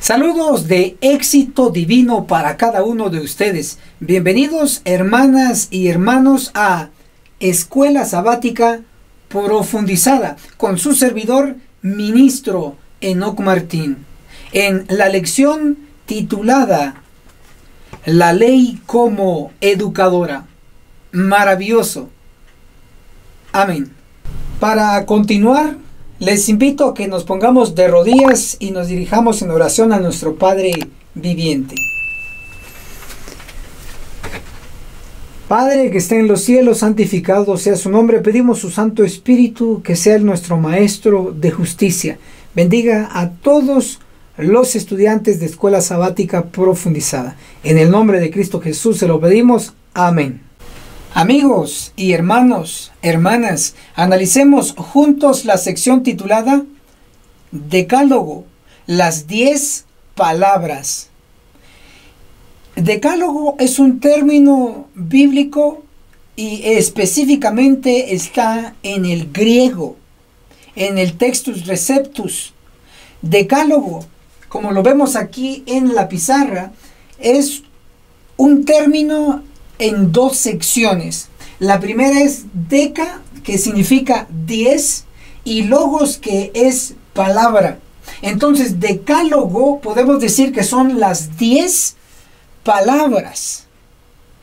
Saludos de éxito divino para cada uno de ustedes. Bienvenidos, hermanas y hermanos, a Escuela Sabática Profundizada con su servidor, ministro Enoc Martín, en la lección titulada La ley como educadora. Maravilloso. Amén. Para continuar, les invito a que nos pongamos de rodillas y nos dirijamos en oración a nuestro Padre viviente. Padre que está en los cielos, santificado sea su nombre. Pedimos su Santo Espíritu que sea nuestro Maestro de justicia. Bendiga a todos los estudiantes de Escuela Sabática Profundizada. En el nombre de Cristo Jesús se lo pedimos. Amén. Amigos y hermanos, hermanas, analicemos juntos la sección titulada Decálogo, las 10 palabras. Decálogo es un término bíblico y específicamente está en el griego, en el Textus Receptus. Decálogo, como lo vemos aquí en la pizarra, es un término en dos secciones. La primera es deca, que significa 10, y logos, que es palabra. Entonces, decálogo podemos decir que son las 10 palabras.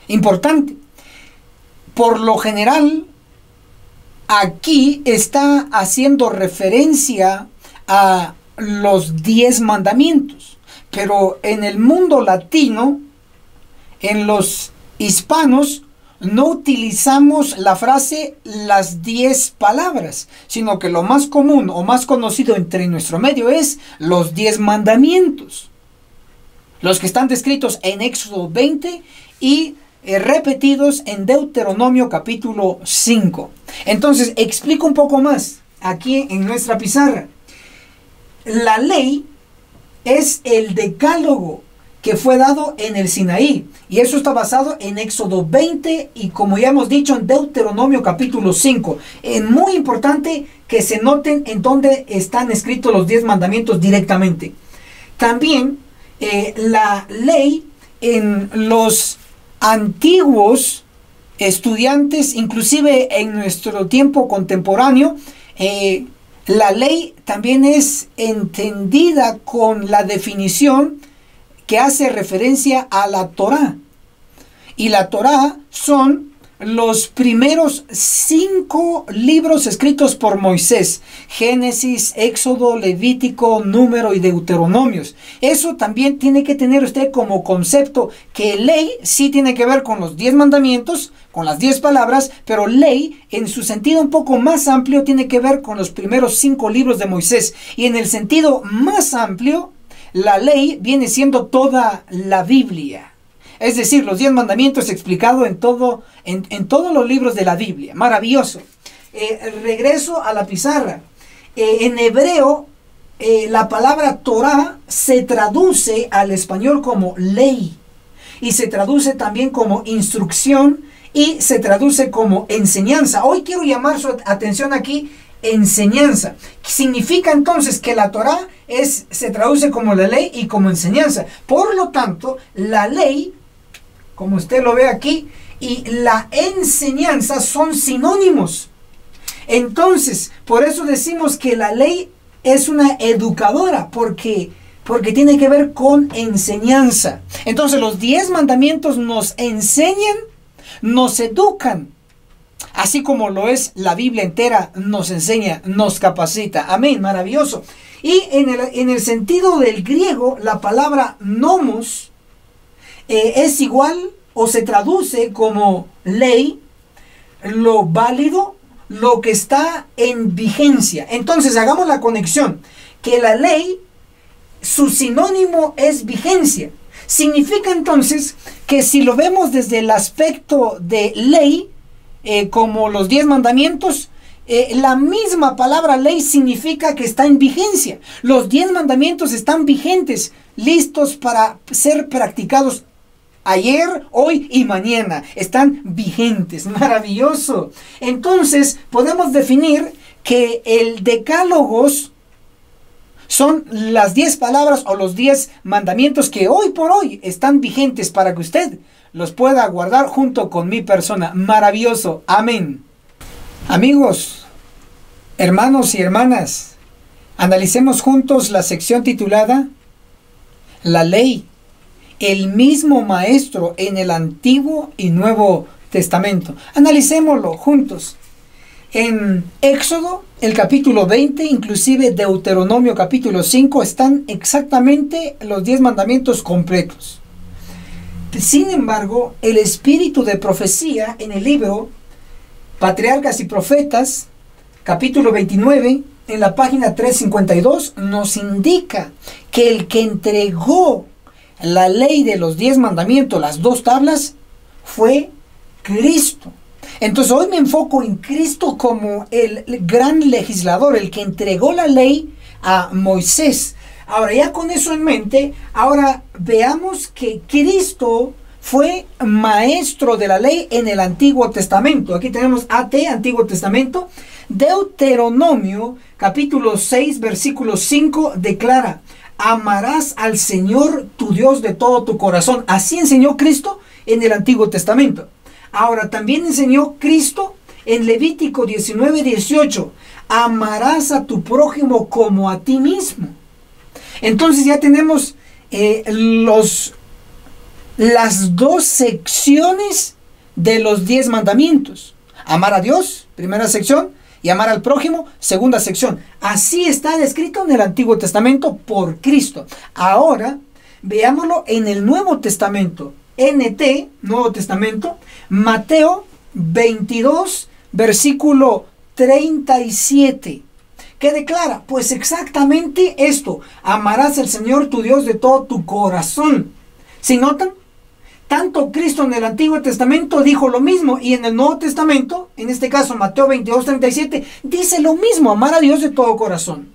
Importante. Por lo general, aquí está haciendo referencia a los 10 mandamientos. Pero en el mundo latino, en los hispanos, no utilizamos la frase las 10 palabras, sino que lo más común o más conocido entre nuestro medio es los 10 mandamientos, los que están descritos en Éxodo 20 y repetidos en Deuteronomio capítulo 5. Entonces, explico un poco más aquí en nuestra pizarra. La ley es el decálogo que fue dado en el Sinaí, y eso está basado en Éxodo 20 y, como ya hemos dicho, en Deuteronomio capítulo 5. Es muy importante que se noten en dónde están escritos los 10 mandamientos directamente. También la ley en los antiguos estudiantes, inclusive en nuestro tiempo contemporáneo, la ley también es entendida con la definición que hace referencia a la Torá. Y la Torá son los primeros 5 libros escritos por Moisés: Génesis, Éxodo, Levítico, Número y Deuteronomios. Eso también tiene que tener usted como concepto, que ley sí tiene que ver con los 10 mandamientos, con las 10 palabras, pero ley en su sentido un poco más amplio tiene que ver con los primeros 5 libros de Moisés. Y en el sentido más amplio, la ley viene siendo toda la Biblia. Es decir, los 10 mandamientos explicados en todos los libros de la Biblia. Maravilloso. Regreso a la pizarra. En hebreo, la palabra Torah se traduce al español como ley. Y se traduce también como instrucción y se traduce como enseñanza. Hoy quiero llamar su atención aquí, enseñanza. Significa entonces que la Torá se traduce como la ley y como enseñanza. Por lo tanto, la ley, como usted lo ve aquí, y la enseñanza son sinónimos. Entonces, por eso decimos que la ley es una educadora, porque tiene que ver con enseñanza. Entonces, los 10 mandamientos nos enseñan, nos educan, así como lo es la Biblia entera, nos enseña, nos capacita. Amén, maravilloso. Y en el sentido del griego, la palabra nomos es igual o se traduce como ley, lo válido, lo que está en vigencia. Entonces, hagamos la conexión, que la ley, su sinónimo es vigencia. Significa entonces que si lo vemos desde el aspecto de ley, como los 10 mandamientos, la misma palabra ley significa que está en vigencia. Los 10 mandamientos están vigentes, listos para ser practicados ayer, hoy y mañana. Están vigentes. Maravilloso. Entonces podemos definir que el decálogos Son las 10 palabras o los 10 mandamientos que hoy por hoy están vigentes para que usted los pueda guardar junto con mi persona. Maravilloso. Amén. Amigos, hermanos y hermanas, analicemos juntos la sección titulada La ley, el mismo maestro en el Antiguo y Nuevo Testamento. Analicémoslo juntos. En Éxodo, el capítulo 20, inclusive Deuteronomio capítulo 5, están exactamente los 10 mandamientos completos. Sin embargo, el espíritu de profecía en el libro Patriarcas y Profetas, capítulo 29, en la página 352, nos indica que el que entregó la ley de los 10 mandamientos, las 2 tablas, fue Cristo. Entonces hoy me enfoco en Cristo como el gran legislador, el que entregó la ley a Moisés. Ahora, ya con eso en mente, ahora veamos que Cristo fue maestro de la ley en el Antiguo Testamento. Aquí tenemos AT, Antiguo Testamento. Deuteronomio, capítulo 6, versículo 5, declara: amarás al Señor tu Dios de todo tu corazón. Así enseñó Cristo en el Antiguo Testamento. Ahora, también enseñó Cristo en Levítico 19, 18. Amarás a tu prójimo como a ti mismo. Entonces ya tenemos las 2 secciones de los 10 mandamientos. Amar a Dios, primera sección, y amar al prójimo, segunda sección. Así está descrito en el Antiguo Testamento por Cristo. Ahora, veámoslo en el Nuevo Testamento. NT, Nuevo Testamento, Mateo 22, versículo 37. ¿Qué declara? Pues exactamente esto: amarás al Señor tu Dios de todo tu corazón. ¿Sí notan? Tanto Cristo en el Antiguo Testamento dijo lo mismo, y en el Nuevo Testamento, en este caso Mateo 22, 37, dice lo mismo: amar a Dios de todo corazón.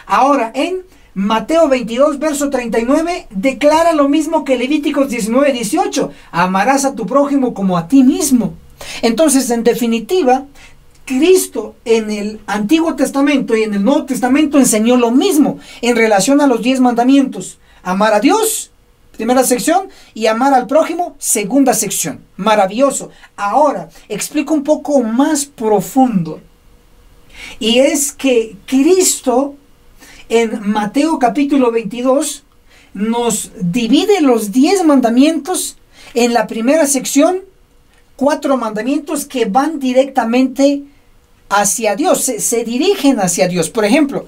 Ahora, en Mateo 22, verso 39, declara lo mismo que Levíticos 19, 18. Amarás a tu prójimo como a ti mismo. Entonces, en definitiva, Cristo en el Antiguo Testamento y en el Nuevo Testamento enseñó lo mismo en relación a los 10 mandamientos. Amar a Dios, primera sección, y amar al prójimo, segunda sección. Maravilloso. Ahora, explico un poco más profundo. Y es que Cristo en Mateo capítulo 22 nos divide los 10 mandamientos en la primera sección, 4 mandamientos que van directamente hacia Dios, se dirigen hacia Dios. Por ejemplo,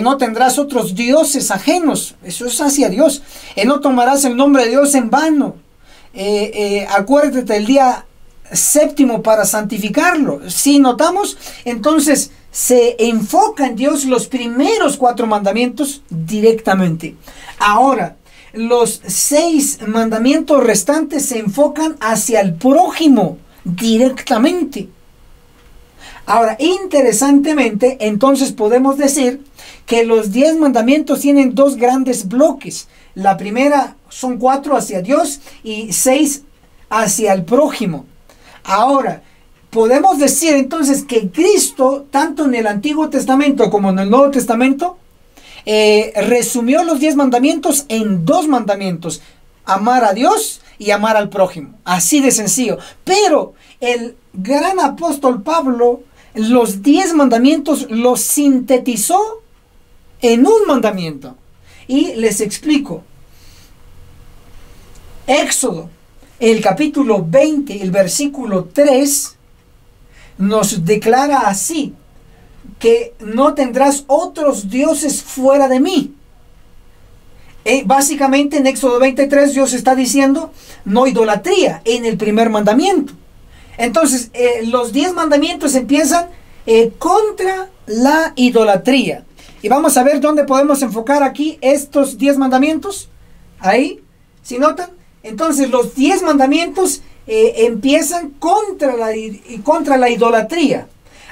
no tendrás otros dioses ajenos, eso es hacia Dios. No tomarás el nombre de Dios en vano. Acuérdate el día séptimo para santificarlo. Si notamos, entonces se enfoca en Dios los primeros 4 mandamientos directamente. Ahora, los 6 mandamientos restantes se enfocan hacia el prójimo directamente. Ahora, interesantemente, entonces podemos decir que los 10 mandamientos tienen 2 grandes bloques. La primera son 4 hacia Dios y 6 hacia el prójimo. Ahora, podemos decir entonces que Cristo, tanto en el Antiguo Testamento como en el Nuevo Testamento, resumió los 10 mandamientos en 2 mandamientos: amar a Dios y amar al prójimo. Así de sencillo. Pero el gran apóstol Pablo, los 10 mandamientos los sintetizó en un mandamiento. Y les explico. Éxodo, el capítulo 20, el versículo 3, nos declara así: que no tendrás otros dioses fuera de mí. Básicamente en Éxodo 23 Dios está diciendo no idolatría en el primer mandamiento. Entonces los 10 mandamientos empiezan contra la idolatría. Y vamos a ver dónde podemos enfocar aquí estos 10 mandamientos. Ahí, ¿sí notan? Entonces los 10 mandamientos empiezan contra la idolatría.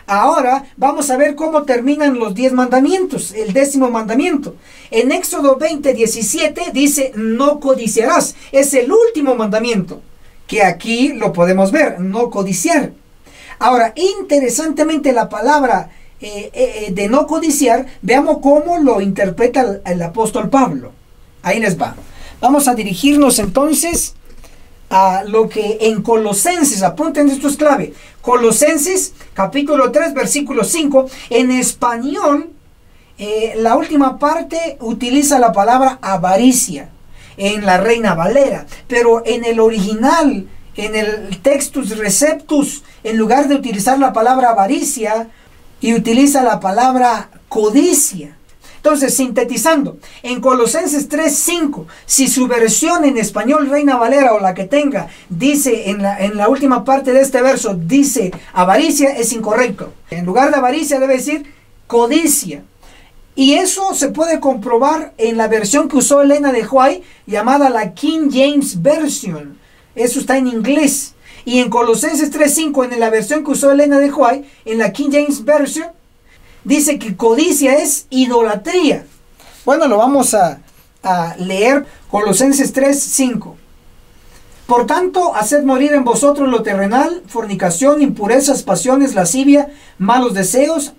Ahora vamos a ver cómo terminan los 10 mandamientos, el 10º mandamiento. En Éxodo 20, 17 dice: no codiciarás. Es el último mandamiento, que aquí lo podemos ver, no codiciar. Ahora, interesantemente, la palabra de no codiciar, veamos cómo lo interpreta el apóstol Pablo. Ahí les va. Vamos a dirigirnos entonces a lo que en Colosenses, apunten, esto es clave. Colosenses capítulo 3 versículo 5, en español, la última parte utiliza la palabra avaricia en la Reina Valera, pero en el original, en el Textus Receptus, en lugar de utilizar la palabra avaricia, y utiliza la palabra codicia. Entonces, sintetizando, en Colosenses 3:5, si su versión en español Reina Valera o la que tenga, dice en la última parte de este verso, dice avaricia, es incorrecto. En lugar de avaricia debe decir codicia. Y eso se puede comprobar en la versión que usó Elena de White, llamada la King James Version. Eso está en inglés. Y en Colosenses 3:5, en la versión que usó Elena de White, en la King James Version, dice que codicia es idolatría. Bueno, lo vamos a leer. Colosenses 3:5. Por tanto, haced morir en vosotros lo terrenal, fornicación, impurezas, pasiones, lascivia, malos deseos,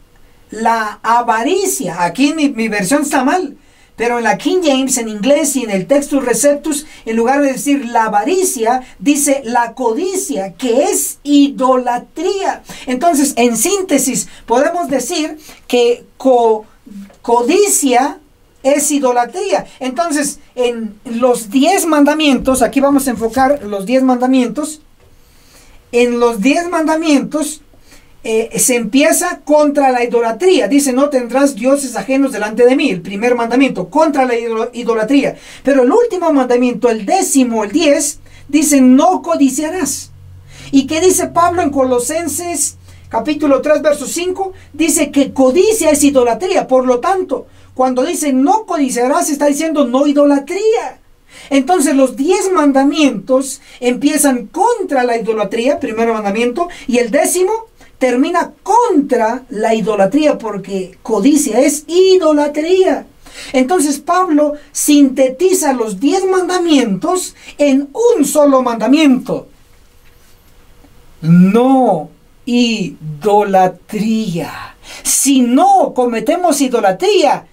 la avaricia. Aquí mi versión está mal, pero en la King James, en inglés y en el Textus Receptus, en lugar de decir la avaricia, dice la codicia, que es idolatría. Entonces, en síntesis, podemos decir que codicia es idolatría. Entonces, en los 10 mandamientos, aquí vamos a enfocar los 10 mandamientos. En los 10 mandamientos, se empieza contra la idolatría. Dice, no tendrás dioses ajenos delante de mí. El primer mandamiento, contra la idolatría. Pero el último mandamiento, el 10º, el 10, dice, no codiciarás. ¿Y qué dice Pablo en Colosenses capítulo 3, verso 5? Dice que codicia es idolatría. Por lo tanto, cuando dice no codiciarás, está diciendo no idolatría. Entonces los 10 mandamientos empiezan contra la idolatría, primer mandamiento, y el 10º termina contra la idolatría, porque codicia es idolatría. Entonces Pablo sintetiza los 10 mandamientos en un solo mandamiento: no idolatría. Si no cometemos idolatría,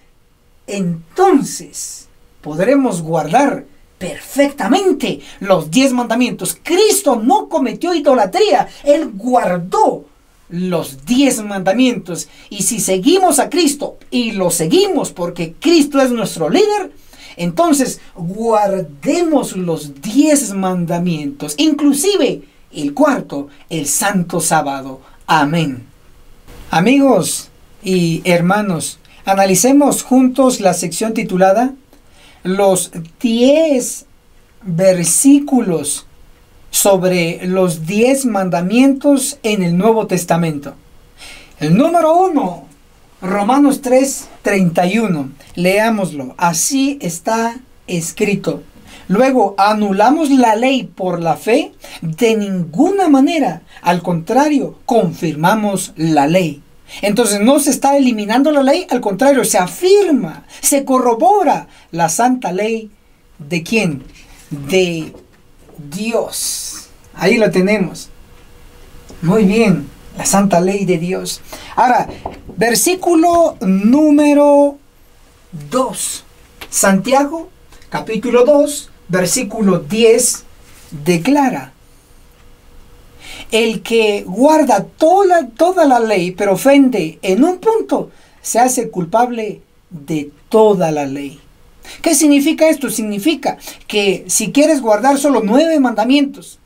entonces podremos guardar perfectamente los 10 mandamientos. Cristo no cometió idolatría, Él guardó los 10 mandamientos. Y si seguimos a Cristo, y lo seguimos porque Cristo es nuestro líder, entonces guardemos los 10 mandamientos, inclusive el cuarto, el santo sábado. Amén. Amigos y hermanos, analicemos juntos la sección titulada los 10 versículos sobre los 10 mandamientos en el Nuevo Testamento. El número 1, Romanos 3:31. Leámoslo. Así está escrito: luego, ¿anulamos la ley por la fe? De ninguna manera. Al contrario, confirmamos la ley. Entonces no se está eliminando la ley, al contrario, se afirma, se corrobora la santa ley. ¿De quién? De Dios. Ahí lo tenemos. Muy bien, la santa ley de Dios. Ahora, versículo número 2. Santiago, capítulo 2, versículo 10, declara: el que guarda toda la ley, pero ofende en un punto, se hace culpable de toda la ley. ¿Qué significa esto? Significa que si quieres guardar solo 9 mandamientos,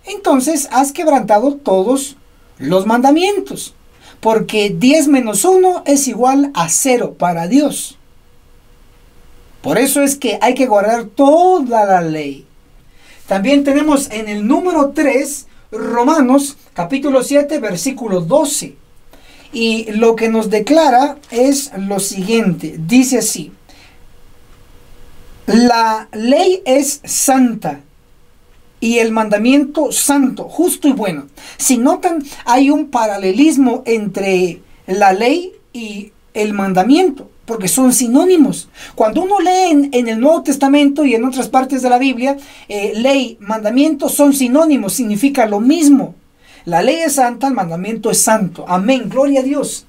entonces has quebrantado todos los mandamientos, porque 10 menos 1 es igual a 0 para Dios. Por eso es que hay que guardar toda la ley. También tenemos en el número 3, Romanos capítulo 7, versículo 12. Y lo que nos declara es lo siguiente. Dice así: la ley es santa y el mandamiento santo, justo y bueno. Si notan, hay un paralelismo entre la ley y el mandamiento, porque son sinónimos. Cuando uno lee en el Nuevo Testamento y en otras partes de la Biblia, ley, mandamiento son sinónimos, significa lo mismo. La ley es santa, el mandamiento es santo. Amén, gloria a Dios.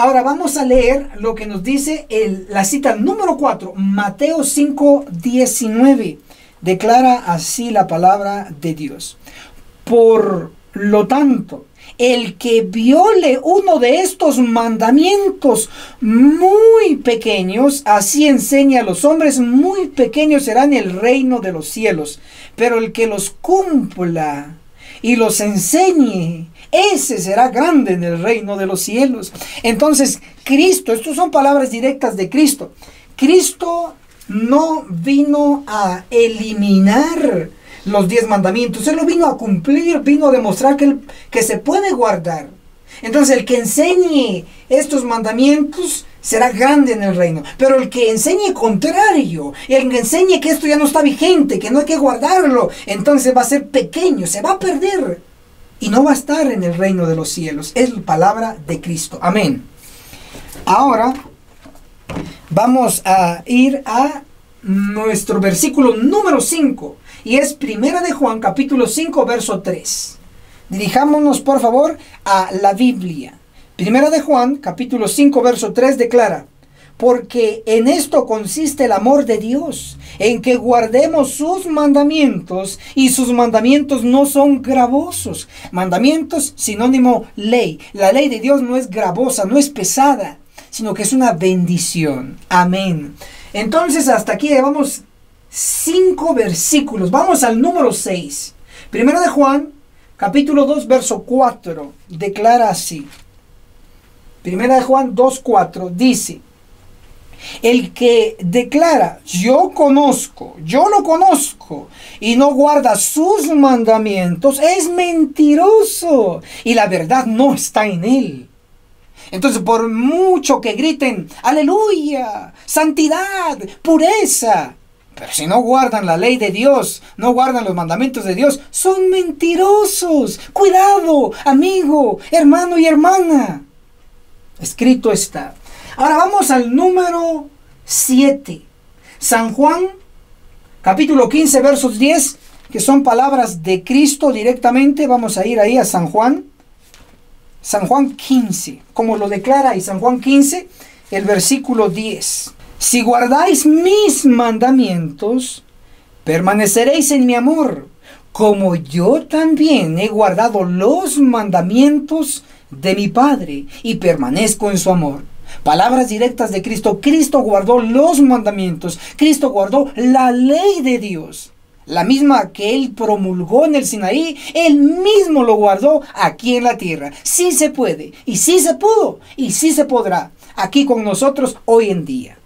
Ahora vamos a leer lo que nos dice la cita número 4, Mateo 5:19. Declara así la palabra de Dios. Por lo tanto, el que viole uno de estos mandamientos muy pequeños, así enseña a los hombres, muy pequeños serán el reino de los cielos. Pero el que los cumpla y los enseñe, ese será grande en el reino de los cielos. Entonces, Cristo, estas son palabras directas de Cristo. Cristo no vino a eliminar los 10 mandamientos. Él lo vino a cumplir, vino a demostrar que se puede guardar. Entonces, el que enseñe estos mandamientos será grande en el reino. Pero el que enseñe contrario, el que enseñe que esto ya no está vigente, que no hay que guardarlo, entonces va a ser pequeño, se va a perder y no va a estar en el reino de los cielos. Es la palabra de Cristo. Amén. Ahora vamos a ir a nuestro versículo número 5. Y es Primera de Juan, capítulo 5, verso 3. Dirijámonos, por favor, a la Biblia. Primera de Juan, capítulo 5, verso 3 declara: porque en esto consiste el amor de Dios, en que guardemos sus mandamientos, y sus mandamientos no son gravosos. Mandamientos, sinónimo ley. La ley de Dios no es gravosa, no es pesada, sino que es una bendición. Amén. Entonces, hasta aquí llevamos 5 versículos. Vamos al número 6. Primero de Juan, capítulo 2, verso 4. Declara así. Primera de Juan 2, 4 dice: el que declara yo lo conozco, y no guarda sus mandamientos, es mentiroso, y la verdad no está en él. Entonces, por mucho que griten aleluya, santidad, pureza, pero si no guardan la ley de Dios, no guardan los mandamientos de Dios, son mentirosos. Cuidado, amigo, hermano y hermana. Escrito está. Ahora vamos al número 7. San Juan, capítulo 15, versos 10, que son palabras de Cristo directamente. Vamos a ir ahí a San Juan. San Juan 15, como lo declara ahí, San Juan 15, el versículo 10. Si guardáis mis mandamientos, permaneceréis en mi amor, como yo también he guardado los mandamientos de mi Padre y permanezco en su amor. Palabras directas de Cristo. Cristo guardó los mandamientos. Cristo guardó la ley de Dios. La misma que Él promulgó en el Sinaí, Él mismo lo guardó aquí en la tierra. Sí se puede, y sí se pudo, y sí se podrá, aquí con nosotros hoy en día.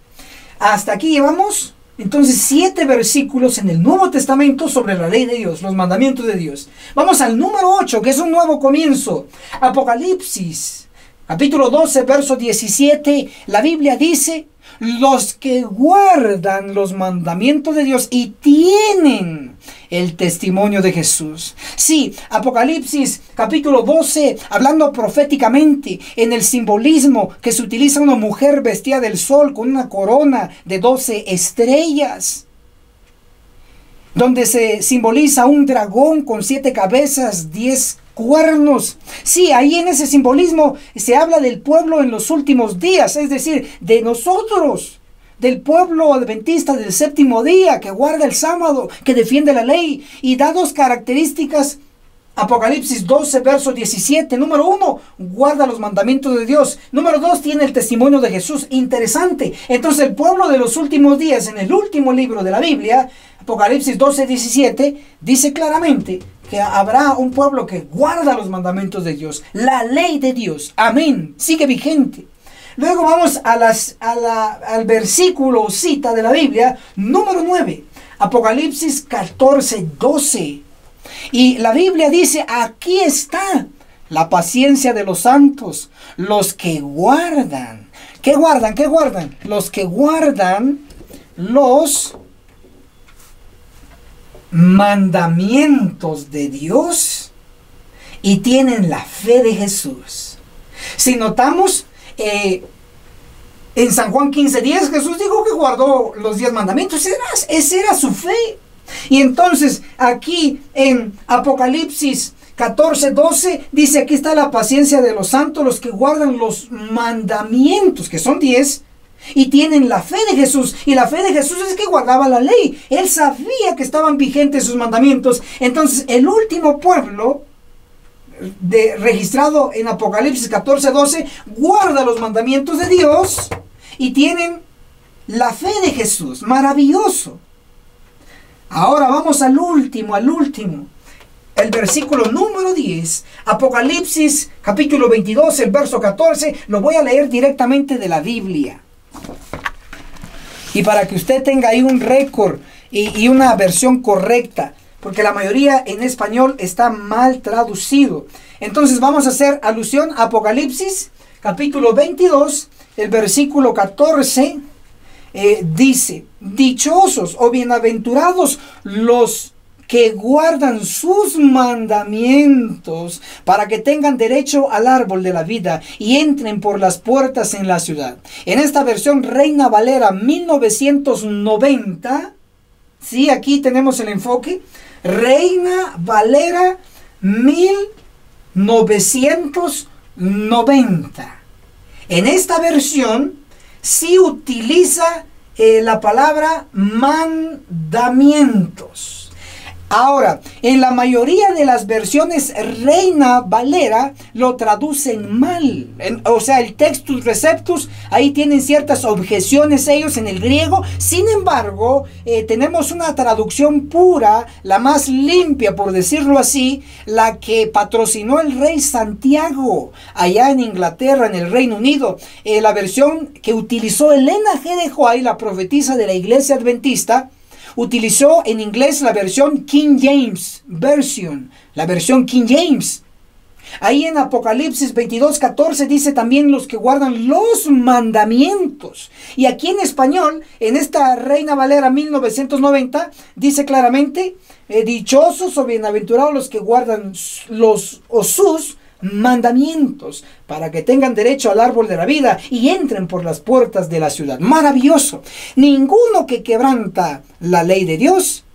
Hasta aquí llevamos entonces 7 versículos en el Nuevo Testamento sobre la ley de Dios, los mandamientos de Dios. Vamos al número 8, que es un nuevo comienzo. Apocalipsis, capítulo 12, verso 17. La Biblia dice: los que guardan los mandamientos de Dios y tienen el testimonio de Jesús. Sí, Apocalipsis capítulo 12, hablando proféticamente en el simbolismo que se utiliza una mujer vestida del sol con una corona de 12 estrellas. Donde se simboliza un dragón con 7 cabezas, 10 cuernos. Sí, ahí en ese simbolismo se habla del pueblo en los últimos días, es decir, de nosotros, del pueblo adventista del séptimo día, que guarda el sábado, que defiende la ley, y da 2 características. Apocalipsis 12, verso 17. Número 1, guarda los mandamientos de Dios. Número 2, tiene el testimonio de Jesús. Interesante. Entonces, el pueblo de los últimos días, en el último libro de la Biblia, Apocalipsis 12, 17, dice claramente que habrá un pueblo que guarda los mandamientos de Dios, la ley de Dios. Amén. Sigue vigente. Luego vamos al versículo o cita de la Biblia, número 9, Apocalipsis 14, 12. Y la Biblia dice: aquí está la paciencia de los santos, los que guardan. ¿Qué guardan? ¿Qué guardan? Los que guardan los mandamientos de Dios y tienen la fe de Jesús. Si notamos, en San Juan 15:10, Jesús dijo que guardó los 10 mandamientos. Esa era su fe. Y entonces aquí en Apocalipsis 14:12 dice, aquí está la paciencia de los santos, los que guardan los mandamientos, que son 10, y tienen la fe de Jesús. Y la fe de Jesús es que guardaba la ley. Él sabía que estaban vigentes sus mandamientos. Entonces el último pueblo registrado en Apocalipsis 14:12 guarda los mandamientos de Dios y tienen la fe de Jesús. Maravilloso. Ahora vamos al último. El versículo número 10, Apocalipsis capítulo 22, el verso 14, lo voy a leer directamente de la Biblia. Y para que usted tenga ahí un récord y una versión correcta, porque la mayoría en español está mal traducido. Entonces vamos a hacer alusión a Apocalipsis capítulo 22, el versículo 14, dice, dichosos o bienaventurados los que guardan sus mandamientos para que tengan derecho al árbol de la vida y entren por las puertas en la ciudad. En esta versión Reina Valera 1990, sí, aquí tenemos el enfoque, Reina Valera 1990. En esta versión sí utiliza la palabra mandamientos. Ahora, en la mayoría de las versiones Reina Valera lo traducen mal. O sea, el Textus Receptus, ahí tienen ciertas objeciones ellos en el griego. Sin embargo, tenemos una traducción pura, la más limpia, por decirlo así, la que patrocinó el rey Santiago allá en Inglaterra, en el Reino Unido. La versión que utilizó Elena G. de White, la profetisa de la Iglesia Adventista, utilizó en inglés la versión King James Version, la versión King James. Ahí en Apocalipsis 22:14 dice también los que guardan los mandamientos. Y aquí en español, en esta Reina Valera 1990, dice claramente, dichosos o bienaventurados los que guardan sus mandamientos para que tengan derecho al árbol de la vida y entren por las puertas de la ciudad. Maravilloso. Ninguno que quebranta la ley de Dios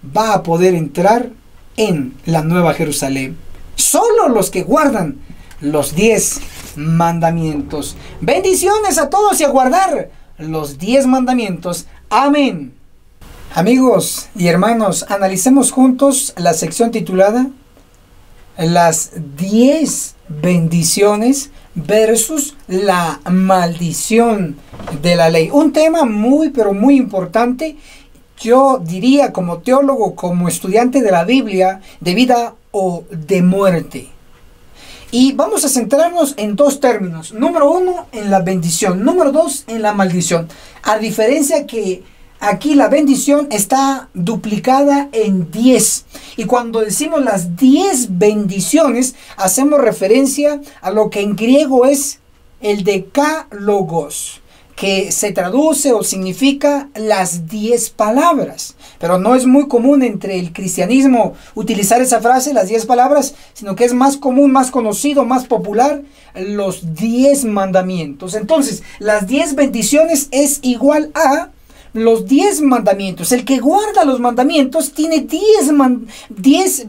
va a poder entrar en la Nueva Jerusalén. Solo los que guardan los 10 mandamientos. Bendiciones a todos y a guardar los 10 mandamientos. Amén. Amigos y hermanos, analicemos juntos la sección titulada las 10 bendiciones versus la maldición de la ley. Un tema muy, pero muy importante. Yo diría como teólogo, como estudiante de la Biblia, de vida o de muerte. Y vamos a centrarnos en dos términos. Número 1, en la bendición. Número 2, en la maldición. A diferencia que aquí la bendición está duplicada en 10. Y cuando decimos las 10 bendiciones, hacemos referencia a lo que en griego es el decálogos, que se traduce o significa las 10 palabras. Pero no es muy común entre el cristianismo utilizar esa frase, las 10 palabras, sino que es más común, más conocido, más popular, los 10 mandamientos. Entonces, las 10 bendiciones es igual a los 10 mandamientos. El que guarda los mandamientos tiene 10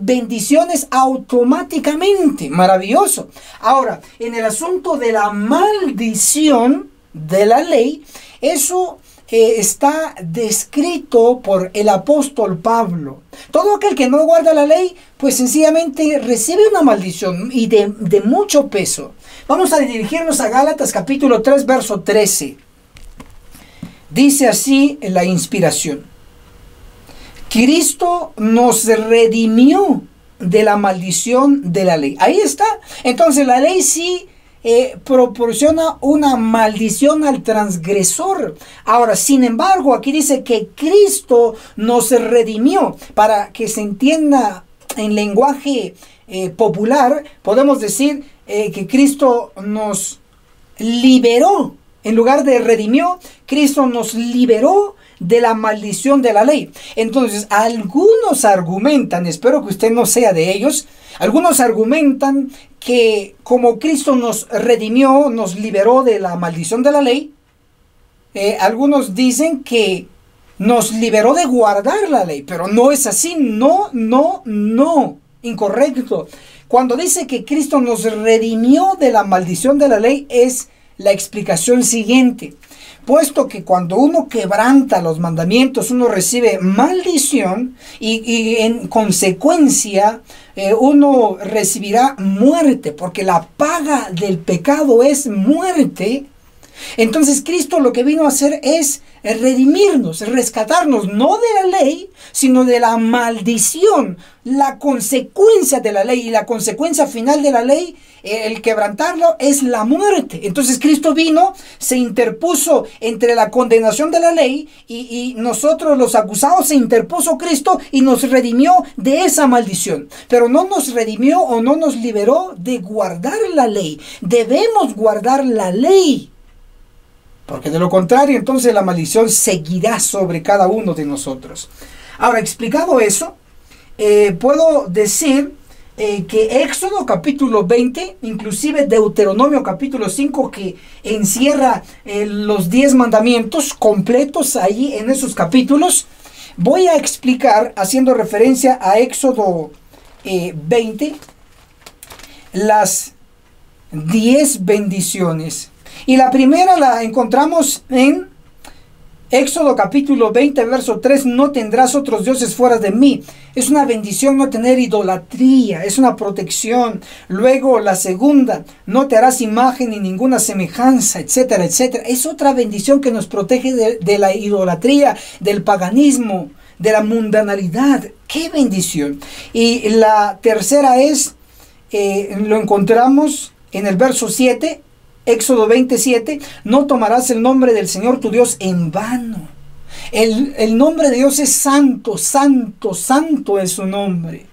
bendiciones automáticamente. Maravilloso. Ahora, en el asunto de la maldición de la ley, eso está descrito por el apóstol Pablo. Todo aquel que no guarda la ley, pues sencillamente recibe una maldición y de mucho peso. Vamos a dirigirnos a Gálatas capítulo 3, verso 13. Dice así la inspiración: Cristo nos redimió de la maldición de la ley. Ahí está. Entonces la ley sí proporciona una maldición al transgresor. Ahora, sin embargo, aquí dice que Cristo nos redimió. Para que se entienda en lenguaje popular, podemos decir que Cristo nos liberó. En lugar de redimió, Cristo nos liberó de la maldición de la ley. Entonces, algunos argumentan, espero que usted no sea de ellos, algunos argumentan que como Cristo nos redimió, nos liberó de la maldición de la ley, algunos dicen que nos liberó de guardar la ley, pero no es así, no, no, no, incorrecto. Cuando dice que Cristo nos redimió de la maldición de la ley, es la explicación siguiente. Puesto que cuando uno quebranta los mandamientos, uno recibe maldición y en consecuencia uno recibirá muerte, porque la paga del pecado es muerte. Entonces Cristo lo que vino a hacer es redimirnos, rescatarnos, no de la ley, sino de la maldición, la consecuencia de la ley, y la consecuencia final de la ley, el quebrantarlo, es la muerte. Entonces Cristo vino, se interpuso entre la condenación de la ley y nosotros los acusados, se interpuso Cristo y nos redimió de esa maldición. Pero no nos redimió o no nos liberó de guardar la ley. Debemos guardar la ley, porque de lo contrario, entonces la maldición seguirá sobre cada uno de nosotros. Ahora, explicado eso, puedo decir que Éxodo capítulo 20, inclusive Deuteronomio capítulo 5, que encierra los 10 mandamientos completos ahí en esos capítulos, voy a explicar, haciendo referencia a Éxodo 20, las 10 bendiciones. Y la primera la encontramos en Éxodo capítulo 20, verso 3. No tendrás otros dioses fuera de mí. Es una bendición no tener idolatría, es una protección. Luego la segunda, no te harás imagen ni ninguna semejanza, etcétera, etcétera. Es otra bendición que nos protege de la idolatría, del paganismo, de la mundanalidad. ¡Qué bendición! Y la tercera es, lo encontramos en el verso 7, Éxodo 27, no tomarás el nombre del Señor tu Dios en vano. El nombre de Dios es santo, santo, santo es su nombre.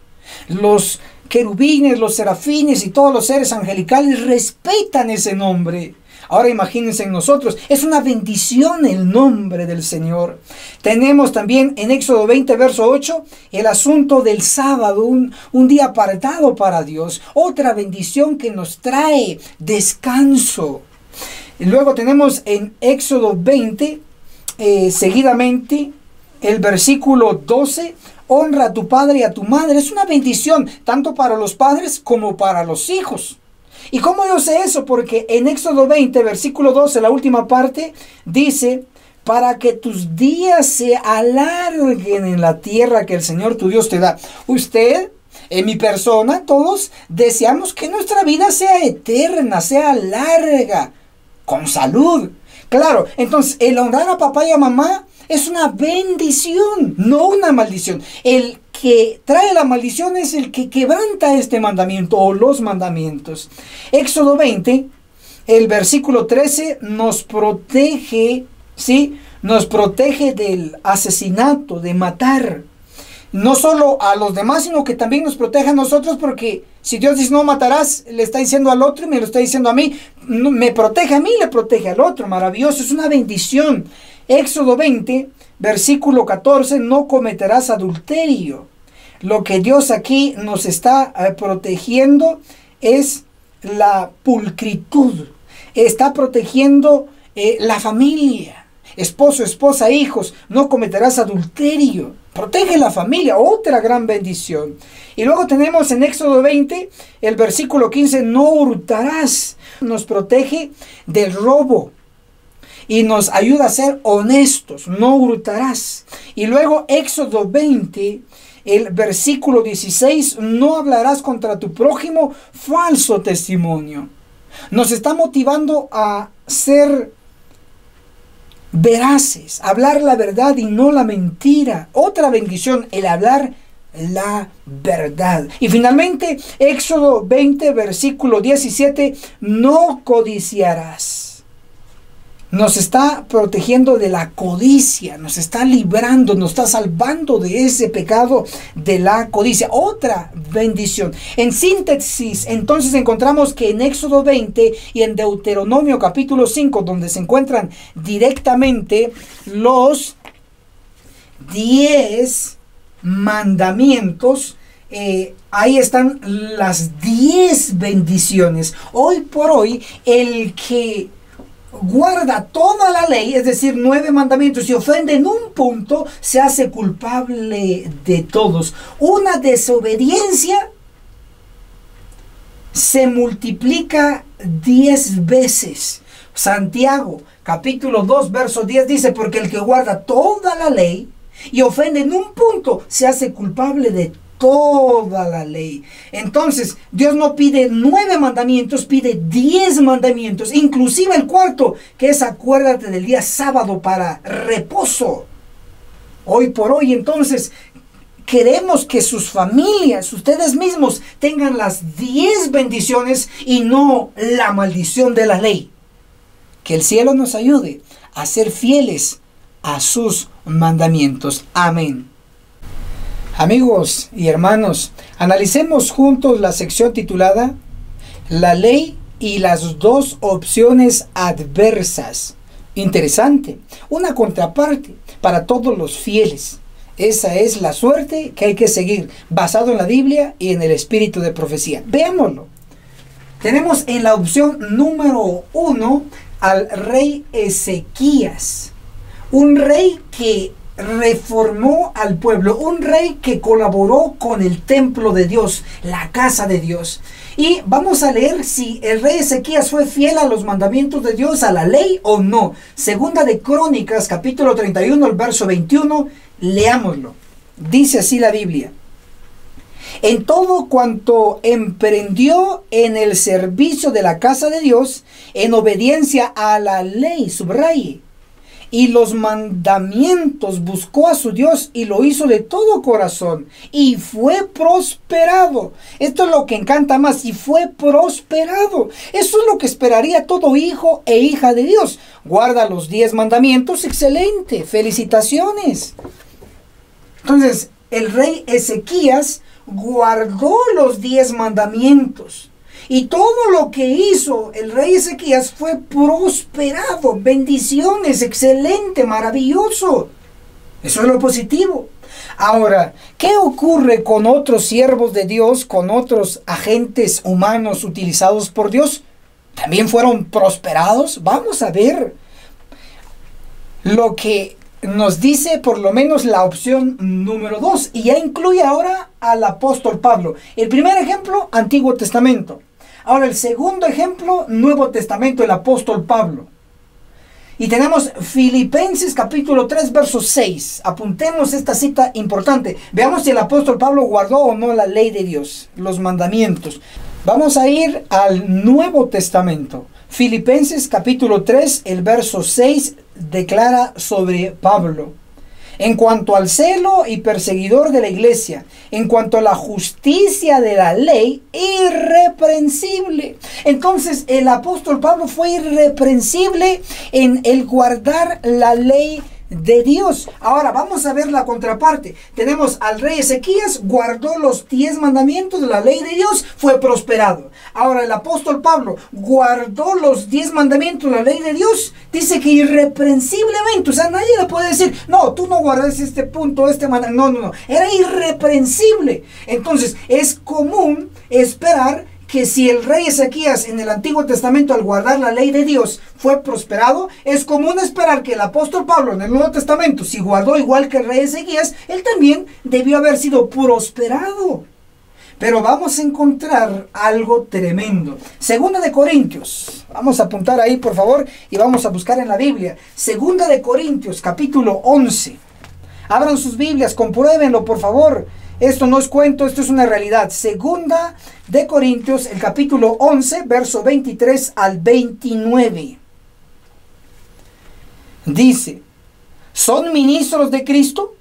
Los querubines, los serafines y todos los seres angelicales respetan ese nombre. Ahora imagínense en nosotros, es una bendición el nombre del Señor. Tenemos también en Éxodo 20, verso 8, el asunto del sábado, un día apartado para Dios. Otra bendición que nos trae descanso. Y luego tenemos en Éxodo 20, seguidamente, el versículo 12, honra a tu padre y a tu madre. Es una bendición tanto para los padres como para los hijos. ¿Y cómo yo sé eso? Porque en Éxodo 20, versículo 12, la última parte, dice, para que tus días se alarguen en la tierra que el Señor tu Dios te da. Usted, en mi persona, todos deseamos que nuestra vida sea eterna, sea larga, con salud. Claro, entonces el honrar a papá y a mamá es una bendición, no una maldición. El que trae la maldición es el que quebranta este mandamiento o los mandamientos. Éxodo 20, el versículo 13 nos protege, ¿sí? Nos protege del asesinato, de matar. No solo a los demás, sino que también nos protege a nosotros, porque si Dios dice no matarás, le está diciendo al otro y me lo está diciendo a mí. Me protege a mí, le protege al otro. Maravilloso, es una bendición. Éxodo 20, versículo 14, no cometerás adulterio. Lo que Dios aquí nos está protegiendo es la pulcritud. Está protegiendo la familia. Esposo, esposa, hijos, no cometerás adulterio. Protege la familia, otra gran bendición. Y luego tenemos en Éxodo 20, el versículo 15, no hurtarás. Nos protege del robo y nos ayuda a ser honestos, no hurtarás. Y luego Éxodo 20, el versículo 16, no hablarás contra tu prójimo falso testimonio. Nos está motivando a ser veraces, hablar la verdad y no la mentira. Otra bendición, el hablar la verdad. Y finalmente, Éxodo 20, versículo 17, no codiciarás. Nos está protegiendo de la codicia, nos está librando, nos está salvando de ese pecado de la codicia. Otra bendición. En síntesis, entonces encontramos que en Éxodo 20 y en Deuteronomio capítulo 5, donde se encuentran directamente los 10 mandamientos, ahí están las 10 bendiciones. Hoy por hoy, el que guarda toda la ley, es decir, 9 mandamientos, y ofende en un punto, se hace culpable de todos. Una desobediencia se multiplica 10 veces. Santiago, capítulo 2, verso 10 dice, porque el que guarda toda la ley y ofende en un punto, se hace culpable de toda la ley. Entonces, Dios no pide 9 mandamientos, pide 10 mandamientos, inclusive el cuarto, que es acuérdate del día sábado para reposo. Hoy por hoy, entonces, queremos que sus familias, ustedes mismos, tengan las 10 bendiciones y no la maldición de la ley. Que el cielo nos ayude a ser fieles a sus mandamientos. Amén. Amigos y hermanos, analicemos juntos la sección titulada La ley y las 2 opciones adversas. Interesante, una contraparte para todos los fieles. Esa es la suerte que hay que seguir, basado en la Biblia y en el espíritu de profecía. Veámoslo. Tenemos en la opción número 1 al rey Ezequías, un rey que reformó al pueblo, un rey que colaboró con el templo de Dios, la casa de Dios. Y vamos a leer si el rey Ezequías fue fiel a los mandamientos de Dios, a la ley o no. Segunda de Crónicas, capítulo 31, el verso 21, leámoslo. Dice así la Biblia: en todo cuanto emprendió en el servicio de la casa de Dios, en obediencia a la ley, subraye, y los mandamientos, buscó a su Dios y lo hizo de todo corazón, y fue prosperado. Esto es lo que encanta más, y fue prosperado. Eso es lo que esperaría todo hijo e hija de Dios. Guarda los 10 mandamientos, excelente, felicitaciones. Entonces, el rey Ezequías guardó los 10 mandamientos. Y todo lo que hizo el rey Ezequías fue prosperado. Bendiciones, excelente, maravilloso. Eso es lo positivo. Ahora, ¿qué ocurre con otros siervos de Dios, con otros agentes humanos utilizados por Dios? ¿También fueron prosperados? Vamos a ver lo que nos dice por lo menos la opción número 2, y ya incluye ahora al apóstol Pablo. El primer ejemplo, Antiguo Testamento. Ahora el segundo ejemplo, Nuevo Testamento, el apóstol Pablo. Y tenemos Filipenses capítulo 3, verso 6. Apuntemos esta cita importante. Veamos si el apóstol Pablo guardó o no la ley de Dios, los mandamientos. Vamos a ir al Nuevo Testamento. Filipenses capítulo 3, el verso 6 declara sobre Pablo: en cuanto al celo y perseguidor de la iglesia, en cuanto a la justicia de la ley, irreprensible. Entonces el apóstol Pablo fue irreprensible en el guardar la ley de Dios. Ahora vamos a ver la contraparte. Tenemos al rey Ezequías, guardó los 10 mandamientos de la ley de Dios, fue prosperado. Ahora el apóstol Pablo guardó los 10 mandamientos de la ley de Dios, dice que irreprensiblemente. O sea, nadie le puede decir, no, tú no guardas este punto, este mandamiento. No, era irreprensible. Entonces es común esperar que si el rey Ezequías en el Antiguo Testamento, al guardar la ley de Dios, fue prosperado, es común esperar que el apóstol Pablo en el Nuevo Testamento, si guardó igual que el rey Ezequías, él también debió haber sido prosperado. Pero vamos a encontrar algo tremendo. Segunda de Corintios, vamos a apuntar ahí por favor y vamos a buscar en la Biblia. Segunda de Corintios, capítulo 11. Abran sus Biblias, compruébenlo por favor. Esto no es cuento, esto es una realidad. Segunda de Corintios, el capítulo 11, verso 23 al 29. Dice: ¿son ministros de Cristo?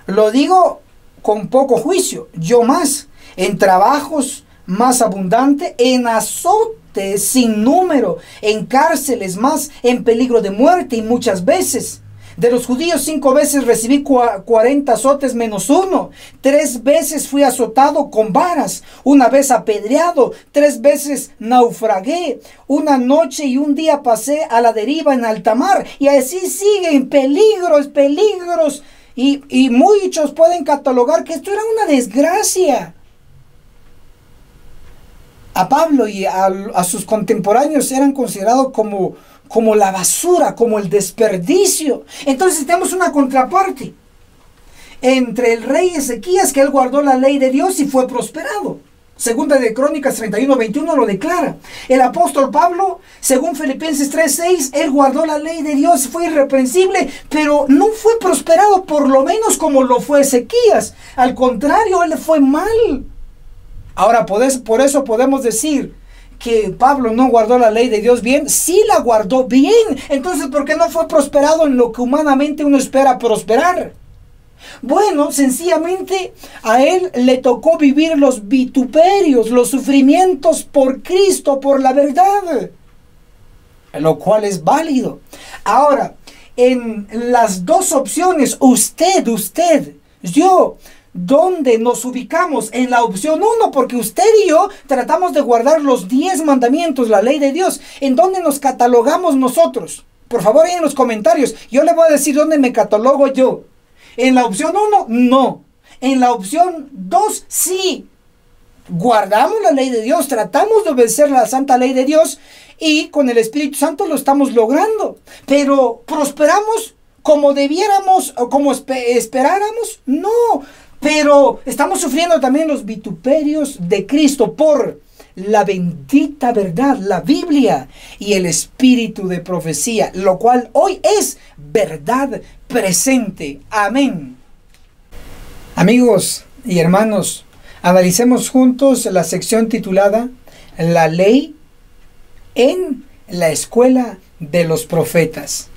Lo digo con poco juicio, yo más, en trabajos más abundante, en azotes sin número, en cárceles más, en peligro de muerte y muchas veces. De los judíos 5 veces recibí 40 azotes menos 1. 3 veces fui azotado con varas. 1 vez apedreado. 3 veces naufragué. 1 noche y 1 día pasé a la deriva en alta mar. Y así siguen peligros, peligros. Y muchos pueden catalogar que esto era una desgracia. A Pablo y a sus contemporáneos eran considerados como como la basura, como el desperdicio. Entonces tenemos una contraparte entre el rey Ezequías, que él guardó la ley de Dios y fue prosperado. Segunda de Crónicas 31:21 lo declara. El apóstol Pablo, según Filipenses 3:6, él guardó la ley de Dios, fue irreprensible, pero no fue prosperado, por lo menos como lo fue Ezequías. Al contrario, él fue mal. Ahora, por eso podemos decir que Pablo no guardó la ley de Dios bien. Sí la guardó bien. Entonces, ¿por qué no fue prosperado en lo que humanamente uno espera prosperar? Bueno, sencillamente a él le tocó vivir los vituperios, los sufrimientos por Cristo, por la verdad, lo cual es válido. Ahora, en las dos opciones, usted, yo, ¿dónde nos ubicamos? En la opción 1, porque usted y yo tratamos de guardar los 10 mandamientos, la ley de Dios. ¿En dónde nos catalogamos nosotros? Por favor, ahí en los comentarios. Yo le voy a decir dónde me catalogo yo. En la opción 1, no. En la opción 2, sí. Guardamos la ley de Dios, tratamos de obedecer la santa ley de Dios y con el Espíritu Santo lo estamos logrando. Pero ¿prosperamos como debiéramos o como esperáramos? No. Pero estamos sufriendo también los vituperios de Cristo por la bendita verdad, la Biblia y el espíritu de profecía, lo cual hoy es verdad presente. Amén. Amigos y hermanos, analicemos juntos la sección titulada La ley en la escuela de los profetas.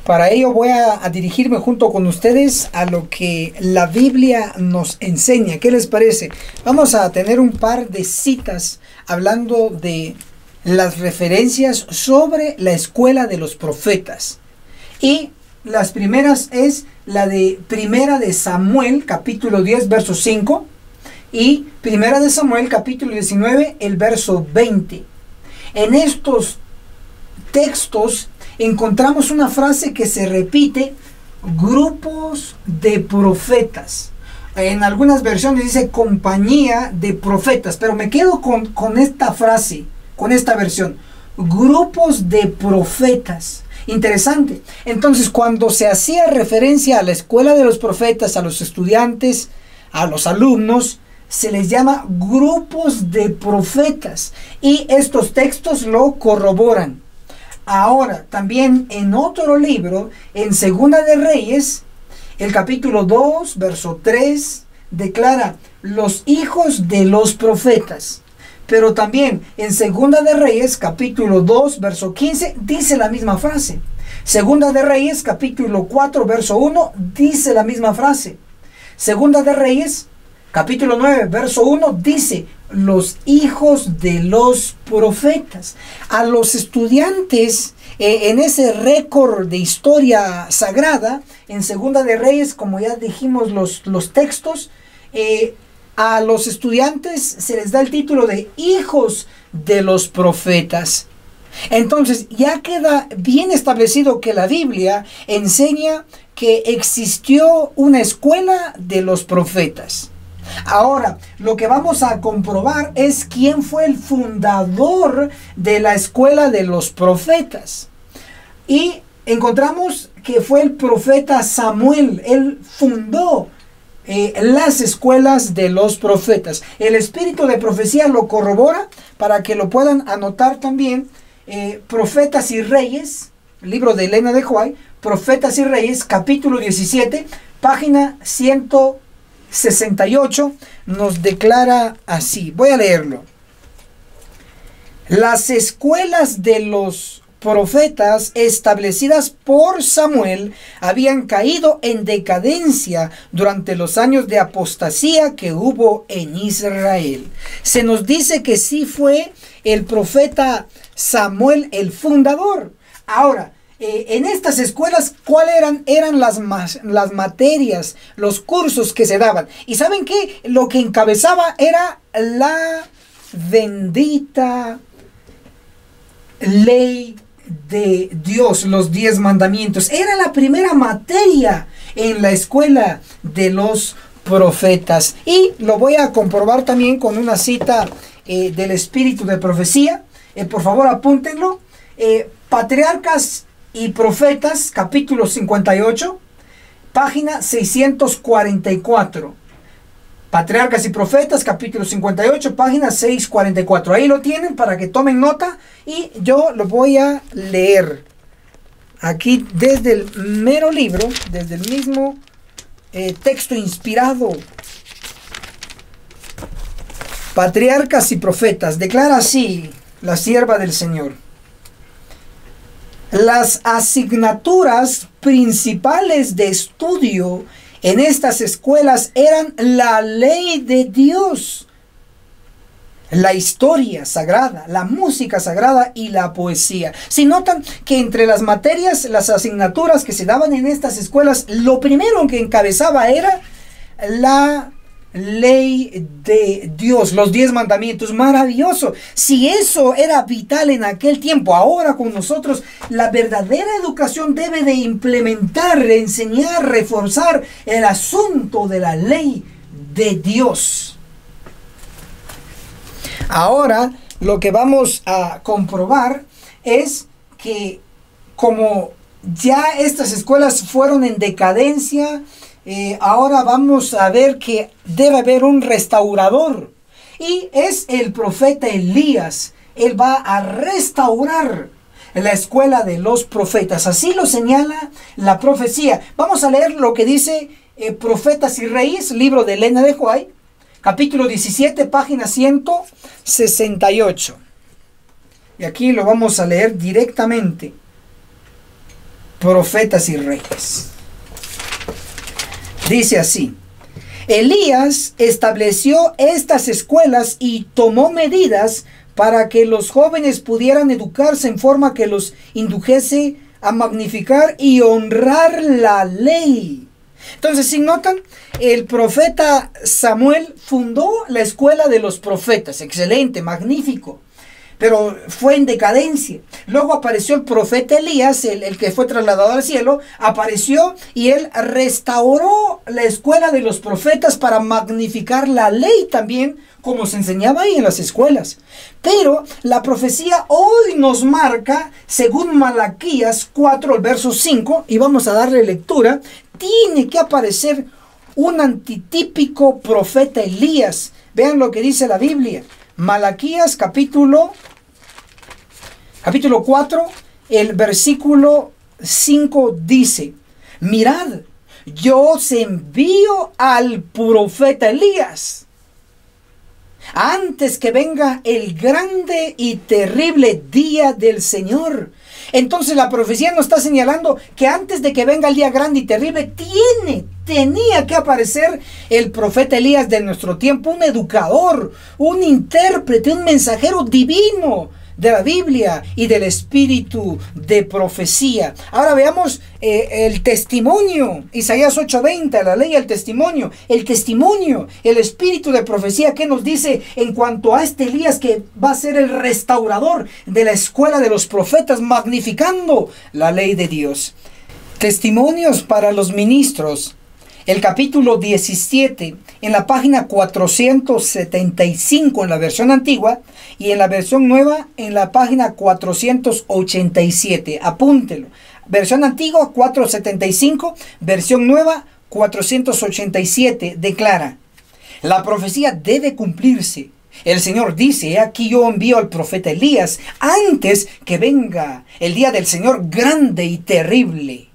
Para ello voy a dirigirme junto con ustedes a lo que la Biblia nos enseña. ¿Qué les parece? Vamos a tener un par de citas hablando de las referencias sobre la escuela de los profetas. Y las primeras es la de Primera de Samuel, capítulo 10, verso 5. Y Primera de Samuel, capítulo 19, el verso 20. En estos textos encontramos una frase que se repite: grupos de profetas. En algunas versiones dice compañía de profetas, pero me quedo con esta frase, con esta versión: grupos de profetas. Interesante. Entonces, cuando se hacía referencia a la escuela de los profetas, a los estudiantes, a los alumnos, se les llama grupos de profetas. Y estos textos lo corroboran. Ahora, también en otro libro, en Segunda de Reyes, el capítulo 2, verso 3, declara los hijos de los profetas. Pero también en Segunda de Reyes, capítulo 2, verso 15, dice la misma frase. Segunda de Reyes, capítulo 4, verso 1, dice la misma frase. Segunda de Reyes, capítulo 9, verso 1, dice los hijos de los profetas. A los estudiantes en ese récord de historia sagrada, en Segunda de Reyes, como ya dijimos los textos, a los estudiantes se les da el título de hijos de los profetas. Entonces ya queda bien establecido que la Biblia enseña que existió una escuela de los profetas. Ahora, lo que vamos a comprobar es quién fue el fundador de la escuela de los profetas. Y encontramos que fue el profeta Samuel. Él fundó las escuelas de los profetas. El espíritu de profecía lo corrobora, para que lo puedan anotar también. Profetas y Reyes, libro de Elena de White, Profetas y Reyes, capítulo 17, página 168, nos declara así. Voy a leerlo. Las escuelas de los profetas establecidas por Samuel habían caído en decadencia durante los años de apostasía que hubo en Israel. Se nos dice que sí fue el profeta Samuel el fundador. Ahora, en estas escuelas, ¿cuáles eran las materias, los cursos que se daban? ¿Y saben qué? Lo que encabezaba era la bendita ley de Dios, los 10 mandamientos. Era la primera materia en la escuela de los profetas. Y lo voy a comprobar también con una cita del espíritu de profecía. Por favor, apúntenlo. Patriarcas y Profetas, capítulo 58, página 644. Patriarcas y Profetas, capítulo 58, página 644. Ahí lo tienen para que tomen nota y yo lo voy a leer. Aquí desde el mero libro, desde el mismo texto inspirado. Patriarcas y Profetas, declara así la sierva del Señor. Las asignaturas principales de estudio en estas escuelas eran la ley de Dios, la historia sagrada, la música sagrada y la poesía. Si notan que entre las materias, las asignaturas que se daban en estas escuelas, lo primero que encabezaba era la ley de Dios, los 10 mandamientos. Maravilloso. Si eso era vital en aquel tiempo, ahora con nosotros la verdadera educación debe de implementar, enseñar, reforzar el asunto de la ley de Dios. Ahora lo que vamos a comprobar es que como ya estas escuelas fueron en decadencia, ahora vamos a ver que debe haber un restaurador. Y es el profeta Elías. Él va a restaurar la escuela de los profetas. Así lo señala la profecía. Vamos a leer lo que dice Profetas y Reyes, libro de Elena de White, capítulo 17, página 168. Y aquí lo vamos a leer directamente. Profetas y Reyes. Dice así: Elías estableció estas escuelas y tomó medidas para que los jóvenes pudieran educarse en forma que los indujese a magnificar y honrar la ley. Entonces, si notan, el profeta Samuel fundó la escuela de los profetas. Excelente, magnífico. Pero fue en decadencia. Luego apareció el profeta Elías, el que fue trasladado al cielo, apareció y él restauró la escuela de los profetas para magnificar la ley también, como se enseñaba ahí en las escuelas. Pero la profecía hoy nos marca, según Malaquías 4, el verso 5, y vamos a darle lectura, tiene que aparecer un antitípico profeta Elías. Vean lo que dice la Biblia. Malaquías capítulo 4, el versículo 5 dice: mirad, yo os envío al profeta Elías antes que venga el grande y terrible día del Señor. Entonces la profecía nos está señalando que antes de que venga el día grande y terrible, tenía que aparecer el profeta Elías de nuestro tiempo, un educador, un intérprete, un mensajero divino de la Biblia y del espíritu de profecía. Ahora veamos el testimonio. Isaías 8:20, la ley del testimonio. El testimonio, el espíritu de profecía, ¿qué nos dice en cuanto a este Elías que va a ser el restaurador de la escuela de los profetas, magnificando la ley de Dios? Testimonios para los ministros. El capítulo 17, en la página 475 en la versión antigua y en la versión nueva en la página 487. Apúntelo. Versión antigua 475, versión nueva 487. Declara: la profecía debe cumplirse. El Señor dice: he aquí yo envío al profeta Elías antes que venga el día del Señor grande y terrible.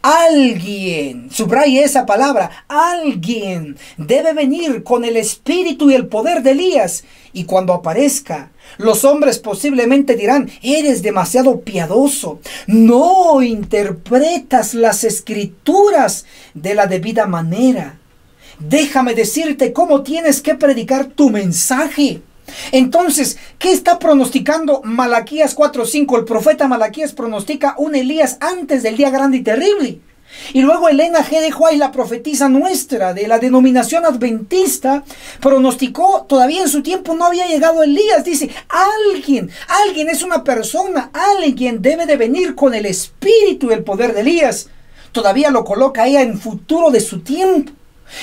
Alguien, subraye esa palabra, alguien debe venir con el espíritu y el poder de Elías. Y cuando aparezca, los hombres posiblemente dirán: eres demasiado piadoso, no interpretas las escrituras de la debida manera. Déjame decirte cómo tienes que predicar tu mensaje. Entonces, ¿qué está pronosticando Malaquías 4:5? El profeta Malaquías pronostica un Elías antes del día grande y terrible. Y luego Elena G. de White, la profetisa nuestra de la denominación adventista, pronosticó, todavía en su tiempo no había llegado Elías. Dice: alguien es una persona, alguien debe de venir con el espíritu y el poder de Elías. Todavía lo coloca ella en futuro de su tiempo.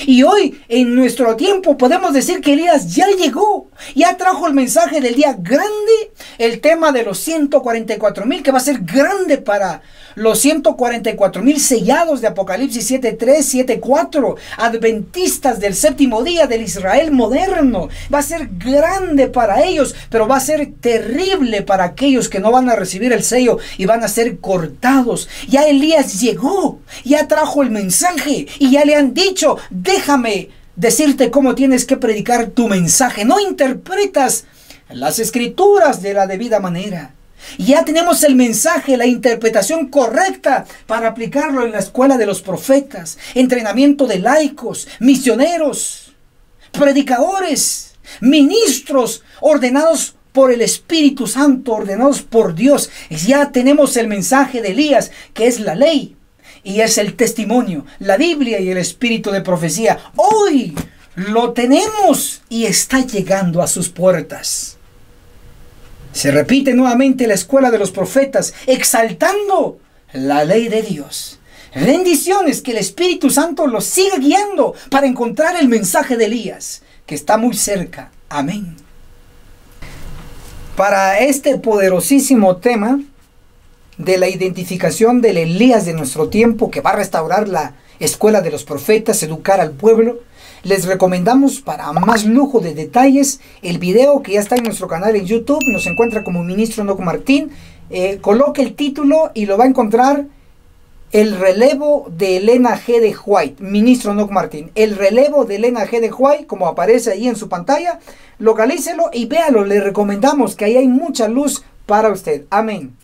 Y hoy, en nuestro tiempo, podemos decir que Elías ya llegó. Ya trajo el mensaje del día grande, el tema de los 144,000, que va a ser grande para los 144,000 sellados de Apocalipsis 7:3, 7:4, adventistas del séptimo día del Israel moderno. Va a ser grande para ellos, pero va a ser terrible para aquellos que no van a recibir el sello y van a ser cortados. Ya Elías llegó, ya trajo el mensaje y ya le han dicho: déjame decirte cómo tienes que predicar tu mensaje. No interpretas las escrituras de la debida manera. Ya tenemos el mensaje, la interpretación correcta para aplicarlo en la escuela de los profetas, entrenamiento de laicos, misioneros, predicadores, ministros ordenados por el Espíritu Santo, ordenados por Dios. Ya tenemos el mensaje de Elías, que es la ley y es el testimonio, la Biblia y el espíritu de profecía. Hoy lo tenemos y está llegando a sus puertas. Se repite nuevamente la escuela de los profetas, exaltando la ley de Dios. Bendiciones, que el Espíritu Santo los siga guiando para encontrar el mensaje de Elías, que está muy cerca. Amén. Para este poderosísimo tema de la identificación del Elías de nuestro tiempo, que va a restaurar la escuela de los profetas, educar al pueblo, les recomendamos, para más lujo de detalles, el video que ya está en nuestro canal en YouTube. Nos encuentra como Ministro Enoch Martín. Coloque el título y lo va a encontrar: El relevo de Elena G. de White. Ministro Enoch Martín. El relevo de Elena G. de White, como aparece ahí en su pantalla. Localícelo y véalo. Le recomendamos, que ahí hay mucha luz para usted. Amén.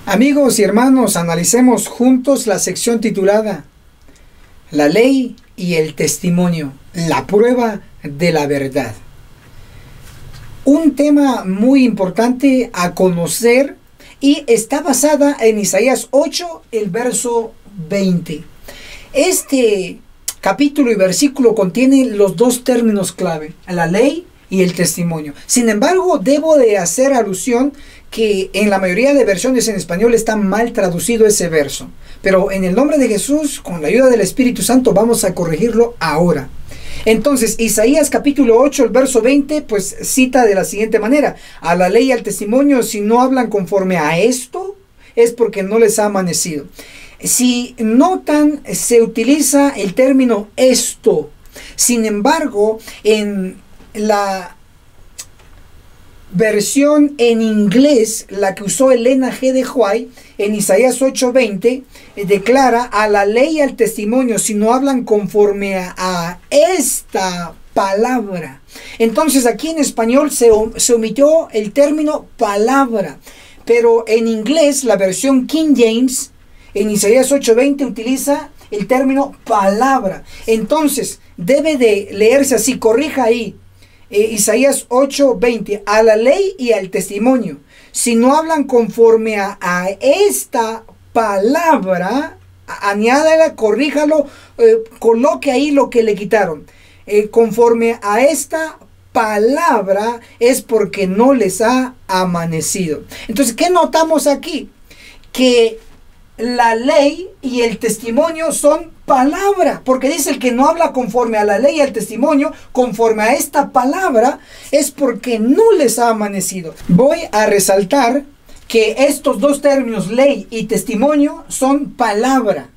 Amigos y hermanos, analicemos juntos la sección titulada La ley y el testimonio, la prueba de la verdad. Un tema muy importante a conocer, y está basada en Isaías 8, el verso 20. Este capítulo y versículo contiene los dos términos clave: la ley y el testimonio. Sin embargo, debo de hacer alusión que en la mayoría de versiones en español está mal traducido ese verso. Pero en el nombre de Jesús, con la ayuda del Espíritu Santo, vamos a corregirlo ahora. Entonces, Isaías capítulo 8, el verso 20, pues cita de la siguiente manera: a la ley y al testimonio, si no hablan conforme a esto, es porque no les ha amanecido. Si notan, se utiliza el término esto. Sin embargo, en la versión en inglés, la que usó Elena G. de White, en Isaías 8:20, declara: a la ley y al testimonio, si no hablan conforme a esta palabra. Entonces aquí en español se omitió el término palabra, pero en inglés, la versión King James, en Isaías 8:20, utiliza el término palabra. Entonces debe de leerse así. Corrija ahí. Isaías 8:20, a la ley y al testimonio, si no hablan conforme a esta palabra, añádala, corríjalo, coloque ahí lo que le quitaron. Conforme a esta palabra, es porque no les ha amanecido. Entonces, ¿qué notamos aquí? Que la ley y el testimonio son palabra, porque dice: el que no habla conforme a la ley y al testimonio, conforme a esta palabra, es porque no les ha amanecido. Voy a resaltar que estos dos términos, ley y testimonio, son palabra.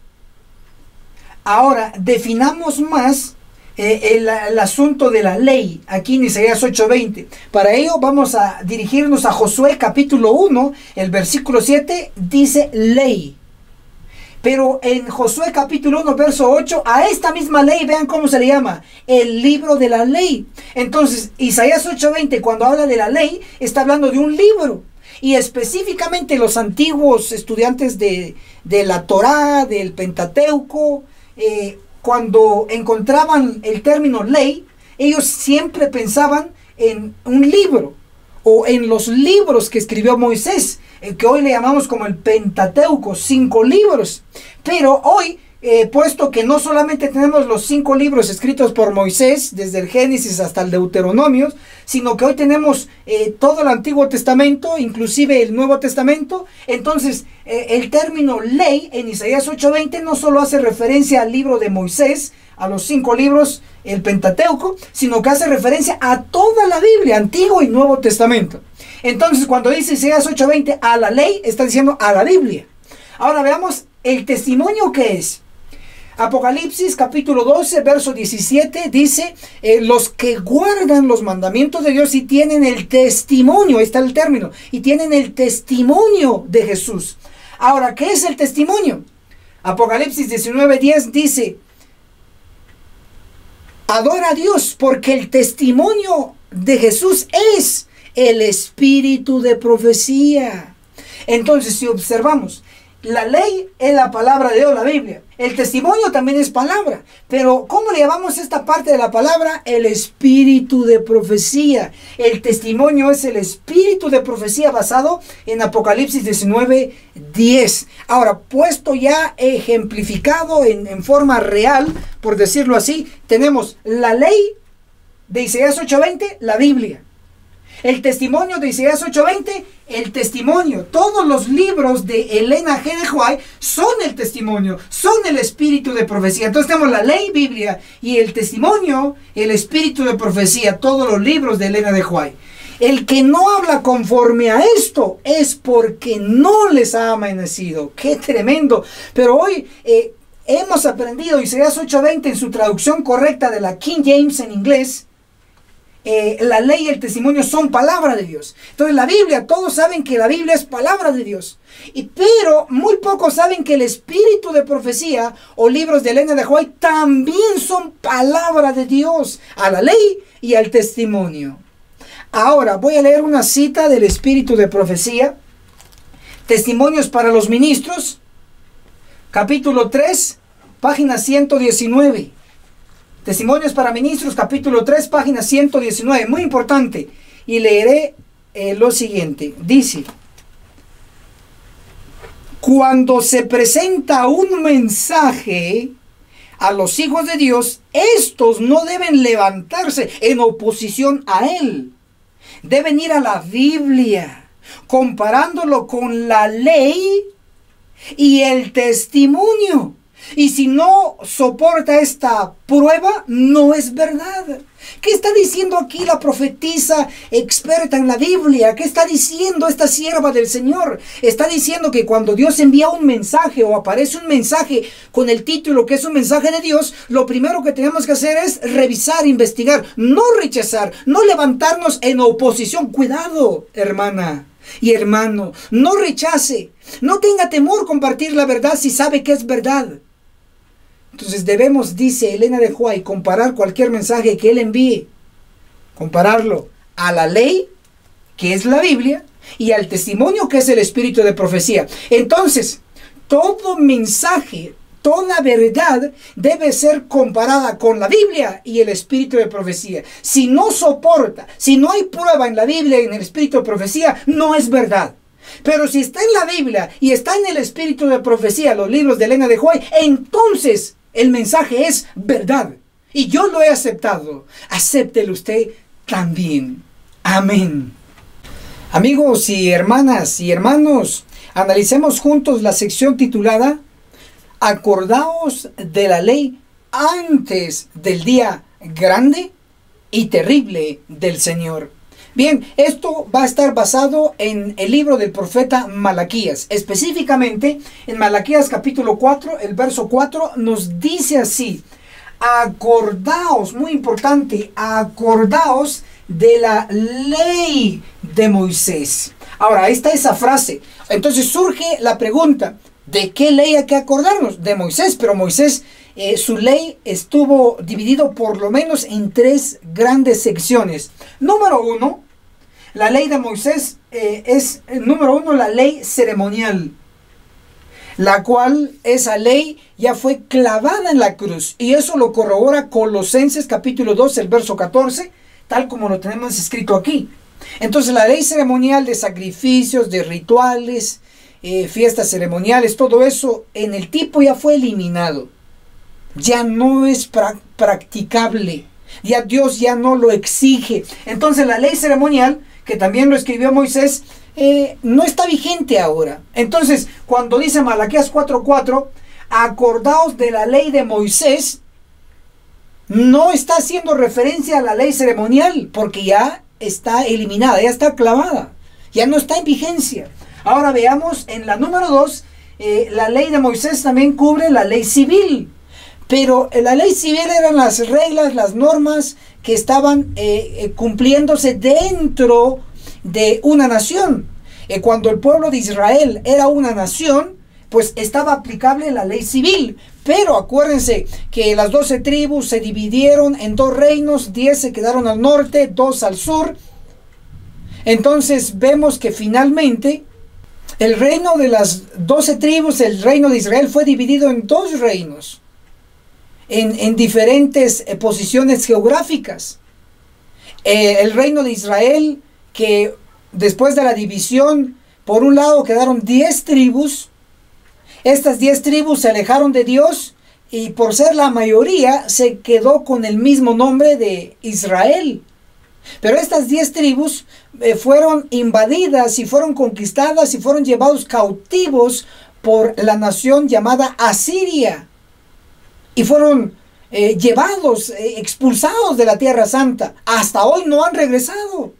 Ahora, definamos más el asunto de la ley aquí en Isaías 8:20. Para ello vamos a dirigirnos a Josué capítulo 1, el versículo 7, dice ley. Pero en Josué capítulo 1, verso 8, a esta misma ley, vean cómo se le llama: el libro de la ley. Entonces, Isaías 8:20, cuando habla de la ley, está hablando de un libro. Y específicamente los antiguos estudiantes de la Torá, del Pentateuco, cuando encontraban el término ley, ellos siempre pensaban en un libro, o en los libros que escribió Moisés, que hoy le llamamos como el Pentateuco, 5 libros. Pero hoy puesto que no solamente tenemos los 5 libros escritos por Moisés, desde el Génesis hasta el Deuteronomio, sino que hoy tenemos todo el Antiguo Testamento, inclusive el Nuevo Testamento. Entonces, el término ley en Isaías 8:20 no solo hace referencia al libro de Moisés, a los 5 libros, el Pentateuco, sino que hace referencia a toda la Biblia, Antiguo y Nuevo Testamento. Entonces, cuando dice Isaías 8:20 a la ley, está diciendo a la Biblia. Ahora veamos el testimonio que es. Apocalipsis capítulo 12, verso 17 dice, los que guardan los mandamientos de Dios y tienen el testimonio, ahí está el término, y tienen el testimonio de Jesús. Ahora, ¿qué es el testimonio? Apocalipsis 19:10 dice, adora a Dios porque el testimonio de Jesús es el espíritu de profecía. Entonces, si observamos, la ley es la palabra de Dios, la Biblia. El testimonio también es palabra. Pero, ¿cómo le llamamos esta parte de la palabra? El espíritu de profecía. El testimonio es el espíritu de profecía basado en Apocalipsis 19:10. Ahora, puesto ya ejemplificado en forma real, por decirlo así, tenemos la ley de Isaías 8:20, la Biblia. El testimonio de Isaías 8:20, el testimonio. Todos los libros de Elena G. de White son el testimonio, son el espíritu de profecía. Entonces tenemos la ley, Biblia, y el testimonio, el espíritu de profecía, todos los libros de Elena de White. El que no habla conforme a esto es porque no les ha amanecido. ¡Qué tremendo! Pero hoy hemos aprendido Isaías 8:20 en su traducción correcta de la King James en inglés. La ley y el testimonio son palabra de Dios. Entonces la Biblia, todos saben que la Biblia es palabra de Dios. Pero muy pocos saben que el espíritu de profecía o libros de Elena de White también son palabra de Dios. A la ley y al testimonio. Ahora voy a leer una cita del espíritu de profecía. Testimonios para los ministros. Capítulo 3, página 119. Testimonios para ministros, capítulo 3, página 119. Muy importante. Y leeré lo siguiente. Dice, cuando se presenta un mensaje a los hijos de Dios, estos no deben levantarse en oposición a él. Deben ir a la Biblia, comparándolo con la ley y el testimonio. Y si no soporta esta prueba, no es verdad. ¿Qué está diciendo aquí la profetisa experta en la Biblia? ¿Qué está diciendo esta sierva del Señor? Está diciendo que cuando Dios envía un mensaje o aparece un mensaje con el título que es un mensaje de Dios, lo primero que tenemos que hacer es revisar, investigar, no rechazar, no levantarnos en oposición. Cuidado, hermana y hermano, no rechace, no tenga temor compartir la verdad si sabe que es verdad. Entonces debemos, dice Elena de White, comparar cualquier mensaje que él envíe, compararlo a la ley, que es la Biblia, y al testimonio, que es el espíritu de profecía. Entonces, todo mensaje, toda verdad debe ser comparada con la Biblia y el espíritu de profecía. Si no soporta, si no hay prueba en la Biblia y en el espíritu de profecía, no es verdad. Pero si está en la Biblia y está en el espíritu de profecía, los libros de Elena de White, entonces el mensaje es verdad. Y yo lo he aceptado. Acéptelo usted también. Amén. Amigos y hermanas y hermanos, analicemos juntos la sección titulada Acordaos de la ley antes del día grande y terrible del Señor. Bien, esto va a estar basado en el libro del profeta Malaquías. Específicamente, en Malaquías capítulo 4, el verso 4, nos dice así: acordaos, muy importante, acordaos de la ley de Moisés. Ahora, ahí está esa frase. Entonces surge la pregunta, ¿de qué ley hay que acordarnos? De Moisés, pero Moisés, su ley estuvo dividido por lo menos en 3 grandes secciones. Número 1, la ley de Moisés es, número 1, la ley ceremonial, la cual esa ley ya fue clavada en la cruz. Y eso lo corrobora Colosenses capítulo 2, el verso 14, tal como lo tenemos escrito aquí. Entonces la ley ceremonial de sacrificios, de rituales, fiestas ceremoniales, todo eso en el tipo ya fue eliminado. Ya no es practicable. Ya Dios ya no lo exige. Entonces la ley ceremonial, que también lo escribió Moisés, no está vigente ahora. Entonces, cuando dice Malaquías 4:4, acordaos de la ley de Moisés, no está haciendo referencia a la ley ceremonial, porque ya está eliminada, ya está clavada, ya no está en vigencia. Ahora veamos en la número 2, la ley de Moisés también cubre la ley civil. Pero la ley civil eran las reglas, las normas que estaban cumpliéndose dentro de una nación. Cuando el pueblo de Israel era una nación, pues estaba aplicable la ley civil. Pero acuérdense que las 12 tribus se dividieron en 2 reinos, 10 se quedaron al norte, 2 al sur. Entonces vemos que finalmente el reino de las 12 tribus, el reino de Israel, fue dividido en 2 reinos. En diferentes posiciones geográficas. El reino de Israel, que después de la división, por un lado quedaron 10 tribus. Estas 10 tribus se alejaron de Dios y por ser la mayoría se quedó con el mismo nombre de Israel. Pero estas 10 tribus fueron invadidas y fueron conquistadas y fueron llevados cautivos por la nación llamada Asiria. Y fueron llevados, expulsados de la Tierra Santa. Hasta hoy no han regresado.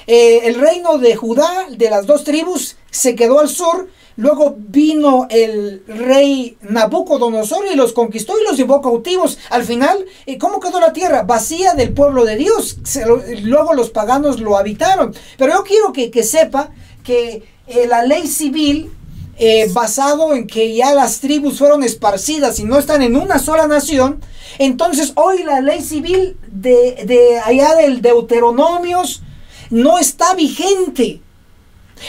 El reino de Judá, de las 2 tribus, se quedó al sur. Luego vino el rey Nabucodonosor y los conquistó y los llevó cautivos. Al final, ¿cómo quedó la tierra? Vacía del pueblo de Dios. Luego los paganos lo habitaron. Pero yo quiero que sepa que la ley civil, basado en que ya las tribus fueron esparcidas y no están en una sola nación, entonces hoy la ley civil de allá del Deuteronomios no está vigente.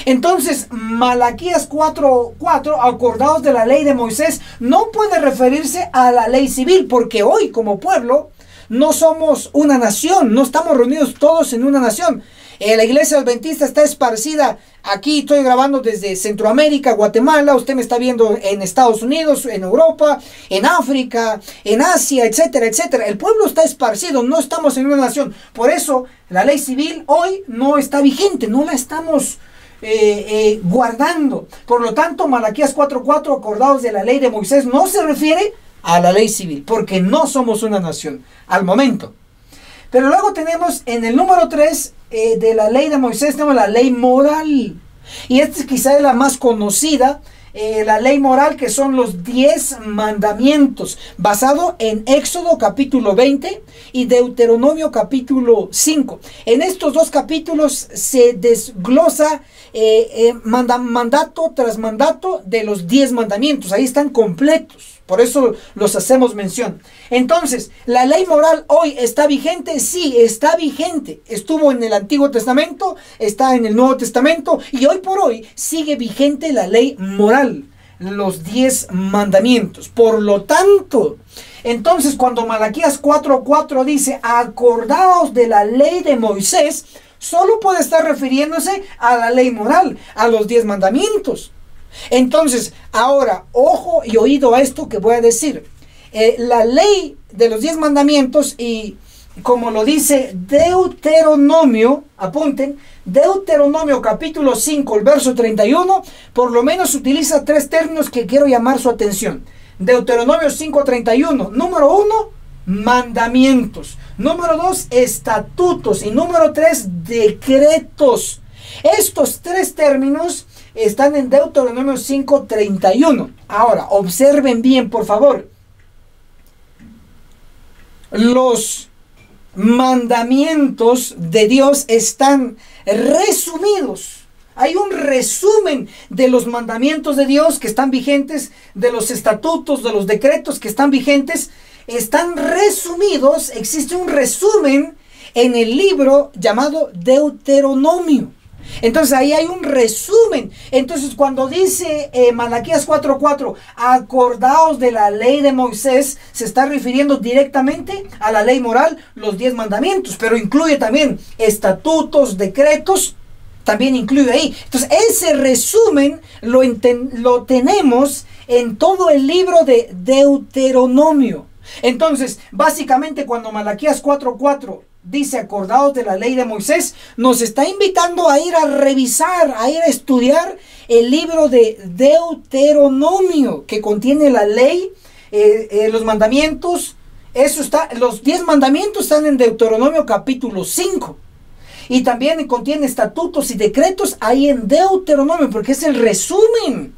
Entonces Malaquías 4:4, acordaos de la ley de Moisés, no puede referirse a la ley civil, porque hoy como pueblo no somos una nación, no estamos reunidos todos en una nación. La iglesia adventista está esparcida. Aquí estoy grabando desde Centroamérica, Guatemala. Usted me está viendo en Estados Unidos, en Europa, en África, en Asia, etcétera, etcétera. El pueblo está esparcido, no estamos en una nación. Por eso la ley civil hoy no está vigente, no la estamos guardando. Por lo tanto, Malaquías 4:4, acordados de la ley de Moisés, no se refiere a la ley civil, porque no somos una nación al momento. Pero luego tenemos en el número 3 de la ley de Moisés, tenemos la ley moral. Y esta quizá es la más conocida, la ley moral, que son los 10 mandamientos, basado en Éxodo capítulo 20 y Deuteronomio capítulo 5. En estos 2 capítulos se desglosa mandato tras mandato de los 10 mandamientos. Ahí están completos. Por eso los hacemos mención. Entonces, ¿la ley moral hoy está vigente? Sí, está vigente. Estuvo en el Antiguo Testamento, está en el Nuevo Testamento y hoy por hoy sigue vigente la ley moral, los 10 mandamientos. Por lo tanto, entonces cuando Malaquías 4:4 dice, acordaos de la ley de Moisés, solo puede estar refiriéndose a la ley moral, a los 10 mandamientos. Entonces, ahora, ojo y oído a esto que voy a decir. La ley de los 10 mandamientos, y como lo dice Deuteronomio, apunten, Deuteronomio capítulo 5, el verso 31, por lo menos utiliza 3 términos que quiero llamar su atención. Deuteronomio 5:31, número 1, mandamientos. Número 2, estatutos. Y número 3, decretos. Estos 3 términos están en Deuteronomio 5:31. Ahora, observen bien, por favor. Los mandamientos de Dios están resumidos. Hay un resumen de los mandamientos de Dios que están vigentes, de los estatutos, de los decretos que están vigentes. Están resumidos, existe un resumen en el libro llamado Deuteronomio. Entonces ahí hay un resumen. Entonces cuando dice Malaquías 4:4, acordaos de la ley de Moisés, se está refiriendo directamente a la ley moral, los 10 mandamientos, pero incluye también estatutos, decretos también incluye ahí. Entonces, ese resumen lo tenemos en todo el libro de Deuteronomio. Entonces, básicamente cuando Malaquías 4:4 dice acordaos de la ley de Moisés, nos está invitando a ir a revisar, a ir a estudiar el libro de Deuteronomio, que contiene la ley, los mandamientos. Eso está, los 10 mandamientos están en Deuteronomio capítulo 5. Y también contiene estatutos y decretos ahí en Deuteronomio, porque es el resumen.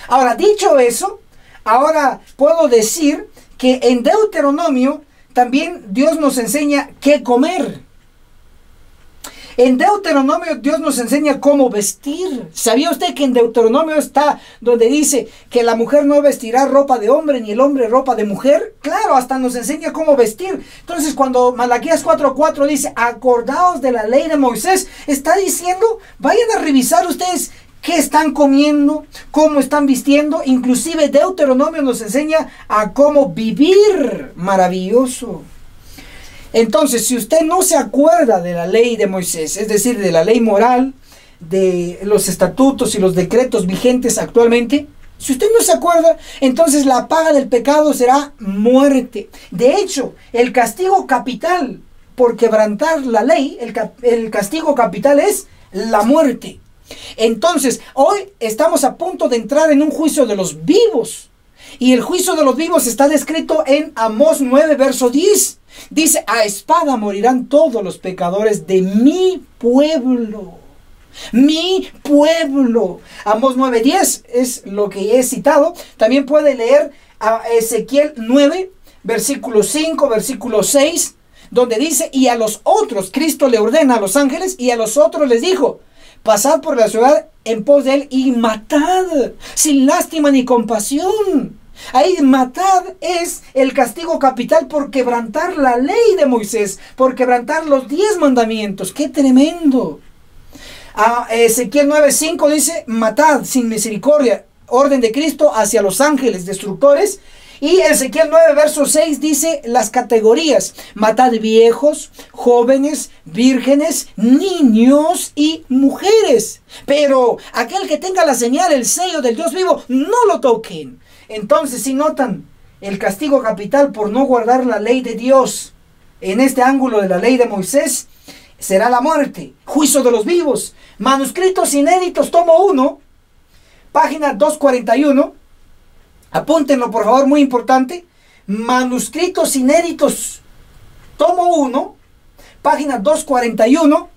Ahora, dicho eso, ahora puedo decir que en Deuteronomio también Dios nos enseña qué comer. En Deuteronomio Dios nos enseña cómo vestir. ¿Sabía usted que en Deuteronomio está donde dice que la mujer no vestirá ropa de hombre ni el hombre ropa de mujer? Claro, hasta nos enseña cómo vestir. Entonces cuando Malaquías 4:4 dice acordaos de la ley de Moisés, está diciendo vayan a revisar ustedes qué están comiendo, cómo están vistiendo. Inclusive Deuteronomio nos enseña a cómo vivir maravilloso. Entonces, si usted no se acuerda de la ley de Moisés, es decir, de la ley moral, de los estatutos y los decretos vigentes actualmente, si usted no se acuerda, entonces la paga del pecado será muerte. De hecho, el castigo capital por quebrantar la ley, el castigo capital es la muerte. Entonces, hoy estamos a punto de entrar en un juicio de los vivos. Y el juicio de los vivos está descrito en Amós 9, verso 10. Dice, a espada morirán todos los pecadores de mi pueblo. Mi pueblo. Amós 9:10 es lo que he citado. También puede leer a Ezequiel 9, versículo 5, versículo 6, donde dice, y a los otros, Cristo le ordena a los ángeles, y a los otros les dijo, pasad por la ciudad en pos de él y matad, sin lástima ni compasión. Ahí matad es el castigo capital por quebrantar la ley de Moisés, por quebrantar los 10 mandamientos. ¡Qué tremendo! Ezequiel 9:5 dice, matad sin misericordia, orden de Cristo hacia los ángeles destructores. Y Ezequiel 9, verso 6 dice las categorías, matad viejos, jóvenes, vírgenes, niños y mujeres. Pero aquel que tenga la señal, el sello del Dios vivo, no lo toquen. Entonces, si notan, el castigo capital por no guardar la ley de Dios en este ángulo de la ley de Moisés será la muerte, juicio de los vivos. Manuscritos inéditos, tomo 1, página 241. Apúntenlo, por favor, muy importante. Manuscritos inéditos, tomo 1, página 241.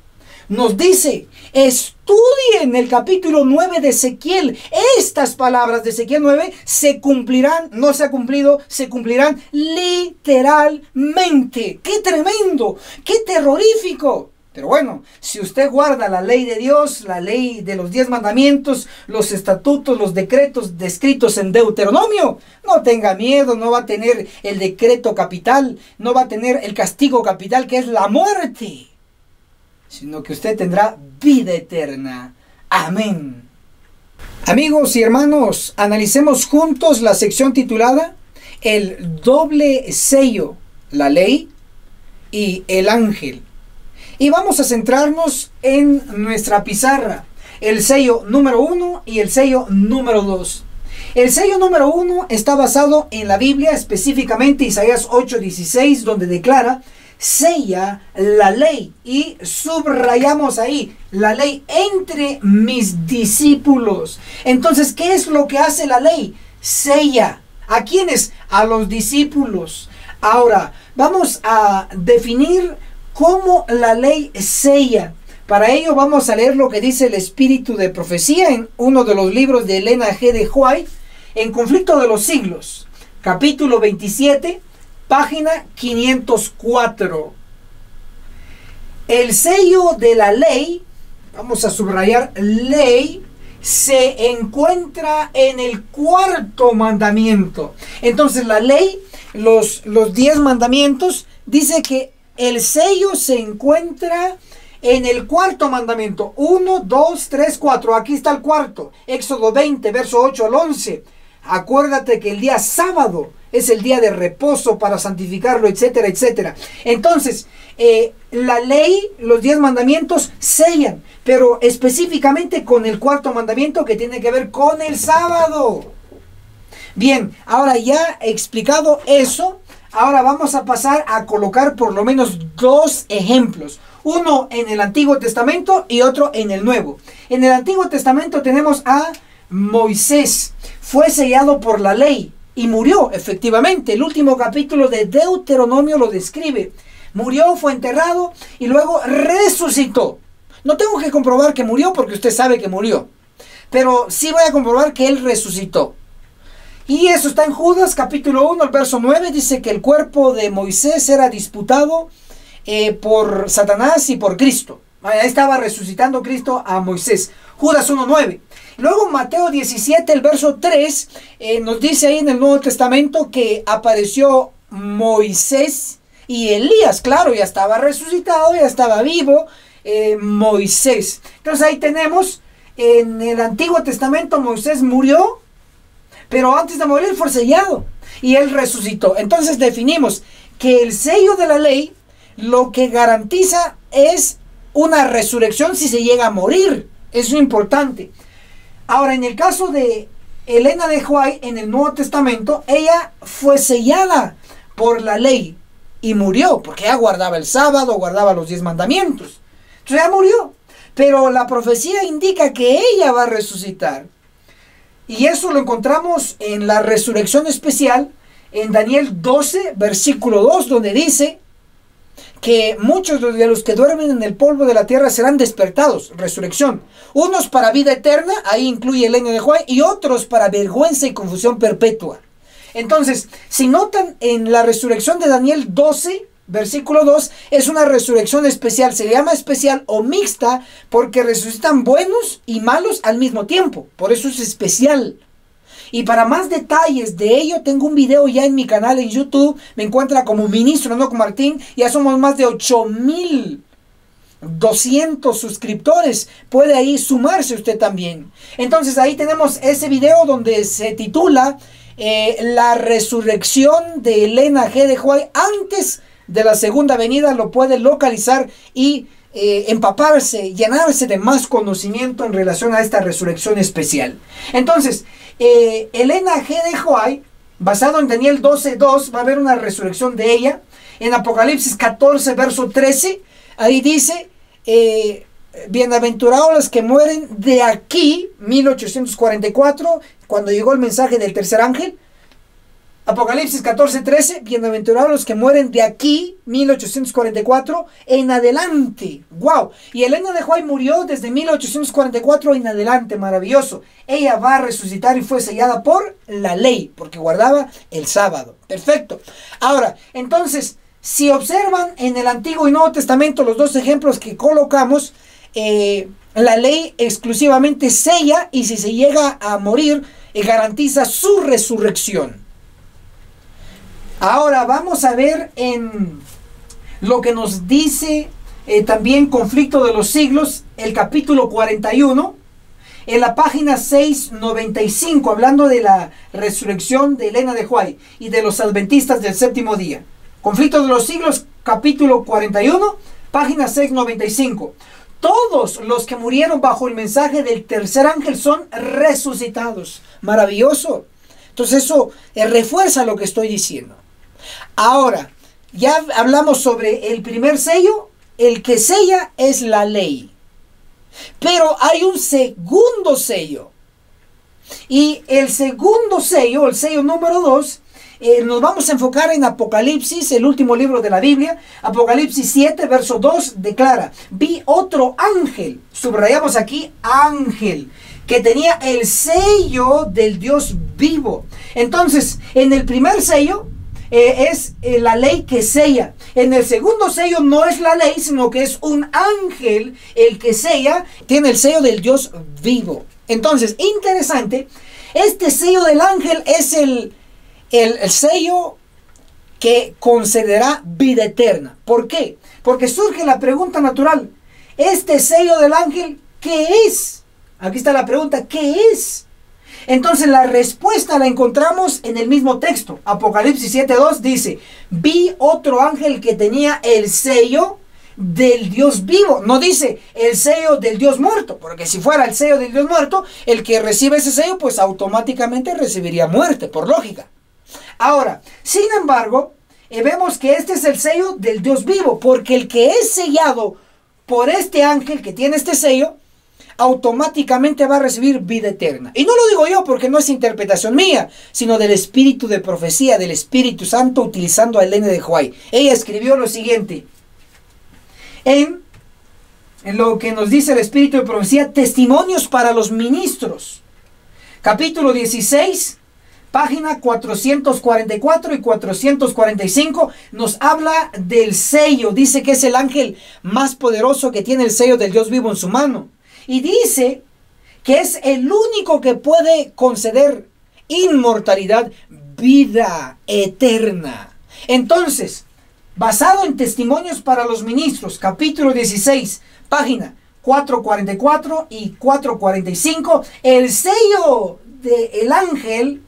Nos dice, estudien el capítulo 9 de Ezequiel. Estas palabras de Ezequiel 9 se cumplirán, no se ha cumplido, se cumplirán literalmente. ¡Qué tremendo! ¡Qué terrorífico! Pero bueno, si usted guarda la ley de Dios, la ley de los 10 mandamientos, los estatutos, los decretos descritos en Deuteronomio, no tenga miedo, no va a tener el decreto capital, no va a tener el castigo capital que es la muerte, sino que usted tendrá vida eterna. Amén. Amigos y hermanos, analicemos juntos la sección titulada El doble sello, la ley y el ángel. Y vamos a centrarnos en nuestra pizarra, el sello número 1 y el sello número 2. El sello número 1 está basado en la Biblia, específicamente Isaías 8:16, donde declara, sella la ley, y subrayamos ahí, la ley entre mis discípulos. Entonces, ¿qué es lo que hace la ley? Sella. ¿A quiénes? A los discípulos. Ahora, vamos a definir cómo la ley sella. Para ello vamos a leer lo que dice el Espíritu de Profecía en uno de los libros de Elena G. de White, en Conflicto de los Siglos, capítulo 27, página 504. El sello de la ley, vamos a subrayar ley, se encuentra en el 4.º mandamiento. Entonces la ley, los 10 mandamientos, dice que el sello se encuentra en el 4.º mandamiento. 1, 2, 3, 4. Aquí está el 4. Éxodo 20, verso 8 al 11. Acuérdate que el día sábado es el día de reposo para santificarlo, etcétera, etcétera. Entonces, la ley, los 10 mandamientos sellan, pero específicamente con el cuarto mandamiento que tiene que ver con el sábado. Bien, ahora ya he explicado eso, ahora vamos a pasar a colocar por lo menos 2 ejemplos. Uno en el Antiguo Testamento y otro en el Nuevo. En el Antiguo Testamento tenemos a Moisés. Fue sellado por la ley y murió, efectivamente. El último capítulo de Deuteronomio lo describe. Murió, fue enterrado y luego resucitó. No tengo que comprobar que murió porque usted sabe que murió. Pero sí voy a comprobar que él resucitó. Y eso está en Judas capítulo 1, el verso 9. Dice que el cuerpo de Moisés era disputado por Satanás y por Cristo. Ahí estaba resucitando Cristo a Moisés. Judas 1:9. Luego Mateo 17, el verso 3, nos dice ahí en el Nuevo Testamento que apareció Moisés y Elías. Claro, ya estaba resucitado, ya estaba vivo Moisés. Entonces ahí tenemos, en el Antiguo Testamento Moisés murió, pero antes de morir fue sellado y él resucitó. Entonces definimos que el sello de la ley lo que garantiza es una resurrección si se llega a morir. Eso es importante. Ahora, en el caso de Elena de White, en el Nuevo Testamento, ella fue sellada por la ley y murió, porque ella guardaba el sábado, guardaba los 10 mandamientos. Entonces ella murió. Pero la profecía indica que ella va a resucitar. Y eso lo encontramos en la resurrección especial, en Daniel 12, versículo 2, donde dice que muchos de los que duermen en el polvo de la tierra serán despertados, resurrección. Unos para vida eterna, ahí incluye Elena de White, y otros para vergüenza y confusión perpetua. Entonces, si notan en la resurrección de Daniel 12, versículo 2, es una resurrección especial. Se llama especial o mixta porque resucitan buenos y malos al mismo tiempo. Por eso es especial. Y para más detalles de ello, tengo un video ya en mi canal en YouTube. Me encuentra como Ministro Enoc Martín. Ya somos más de 8,200 suscriptores. Puede ahí sumarse usted también. Entonces ahí tenemos ese video donde se titula La resurrección de Elena G. de White antes de la segunda venida. Lo puede localizar y empaparse, llenarse de más conocimiento en relación a esta resurrección especial. Entonces, Elena G. de White, basado en Daniel 12:2, va a haber una resurrección de ella. En Apocalipsis 14, verso 13, ahí dice, bienaventurados los que mueren de aquí, 1844, cuando llegó el mensaje del tercer ángel. Apocalipsis 14:13, bienaventurados los que mueren de aquí, 1844, en adelante. ¡Wow! Y Elena de White murió desde 1844 en adelante, maravilloso. Ella va a resucitar y fue sellada por la ley, porque guardaba el sábado. Perfecto. Ahora, entonces, si observan en el Antiguo y Nuevo Testamento los 2 ejemplos que colocamos, la ley exclusivamente sella y si se llega a morir, garantiza su resurrección. Ahora vamos a ver en lo que nos dice también Conflicto de los Siglos, el capítulo 41, en la página 695, hablando de la resurrección de Elena de White y de los adventistas del séptimo día. Conflicto de los Siglos, capítulo 41, página 695. Todos los que murieron bajo el mensaje del tercer ángel son resucitados. Maravilloso. Entonces eso refuerza lo que estoy diciendo. Ahora, ya hablamos sobre el primer sello. El que sella es la ley. Pero hay un segundo sello. Y el segundo sello, el sello número 2, nos vamos a enfocar en Apocalipsis, el último libro de la Biblia. Apocalipsis 7, verso 2, declara: vi otro ángel, subrayamos aquí ángel, que tenía el sello del Dios vivo. Entonces, en el primer sello es la ley que sella. En el segundo sello no es la ley, sino que es un ángel el que sella. Tiene el sello del Dios vivo. Entonces, interesante, este sello del ángel es el sello que concederá vida eterna. ¿Por qué? Porque surge la pregunta natural: este sello del ángel, ¿qué es? Aquí está la pregunta: ¿qué es? Entonces la respuesta la encontramos en el mismo texto. Apocalipsis 7:2 dice: vi otro ángel que tenía el sello del Dios vivo. No dice el sello del Dios muerto, porque si fuera el sello del Dios muerto, el que recibe ese sello pues automáticamente recibiría muerte, por lógica. Ahora, sin embargo, vemos que este es el sello del Dios vivo, porque el que es sellado por este ángel que tiene este sello, automáticamente va a recibir vida eterna. Y no lo digo yo porque no es interpretación mía, sino del espíritu de profecía, del Espíritu Santo, utilizando a Elena de White. Ella escribió lo siguiente, en lo que nos dice el espíritu de profecía: testimonios para los ministros. Capítulo 16, página 444 y 445, nos habla del sello. Dice que es el ángel más poderoso que tiene el sello del Dios vivo en su mano. Y dice que es el único que puede conceder inmortalidad, vida eterna. Entonces, basado en testimonios para los ministros, capítulo 16, página 444 y 445, el sello del ángel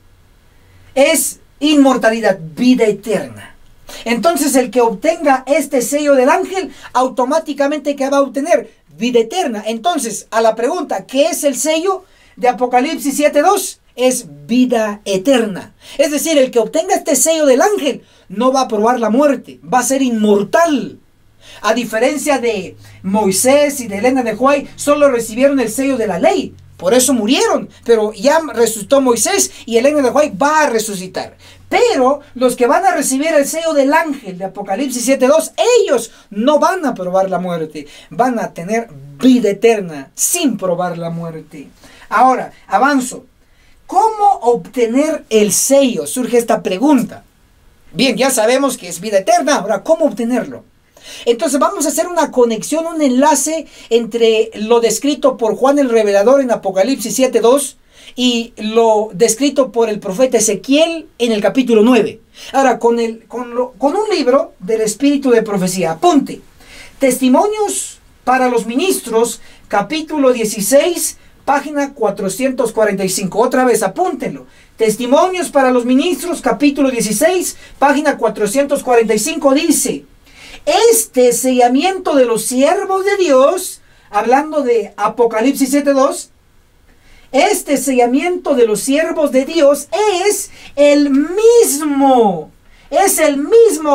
es inmortalidad, vida eterna. Entonces el que obtenga este sello del ángel, automáticamente que va a obtener vida eterna. Entonces, a la pregunta, ¿qué es el sello de Apocalipsis 7:2? Es vida eterna. Es decir, el que obtenga este sello del ángel no va a probar la muerte, va a ser inmortal. A diferencia de Moisés y de Elena de White, solo recibieron el sello de la ley, por eso murieron. Pero ya resucitó Moisés y Elena de White va a resucitar. Pero los que van a recibir el sello del ángel de Apocalipsis 7:2, ellos no van a probar la muerte, van a tener vida eterna sin probar la muerte. Ahora, avanzo. ¿Cómo obtener el sello? Surge esta pregunta. Bien, ya sabemos que es vida eterna. Ahora, ¿cómo obtenerlo? Entonces vamos a hacer una conexión, un enlace entre lo descrito por Juan el Revelador en Apocalipsis 7:2 y lo descrito por el profeta Ezequiel en el capítulo 9. Ahora, con un libro del espíritu de profecía. Apunte: Testimonios para los ministros, capítulo 16, página 445. Otra vez, apúntenlo. Testimonios para los ministros, capítulo 16, página 445, dice: este sellamiento de los siervos de Dios, hablando de Apocalipsis 7:2, este sellamiento de los siervos de Dios es el mismo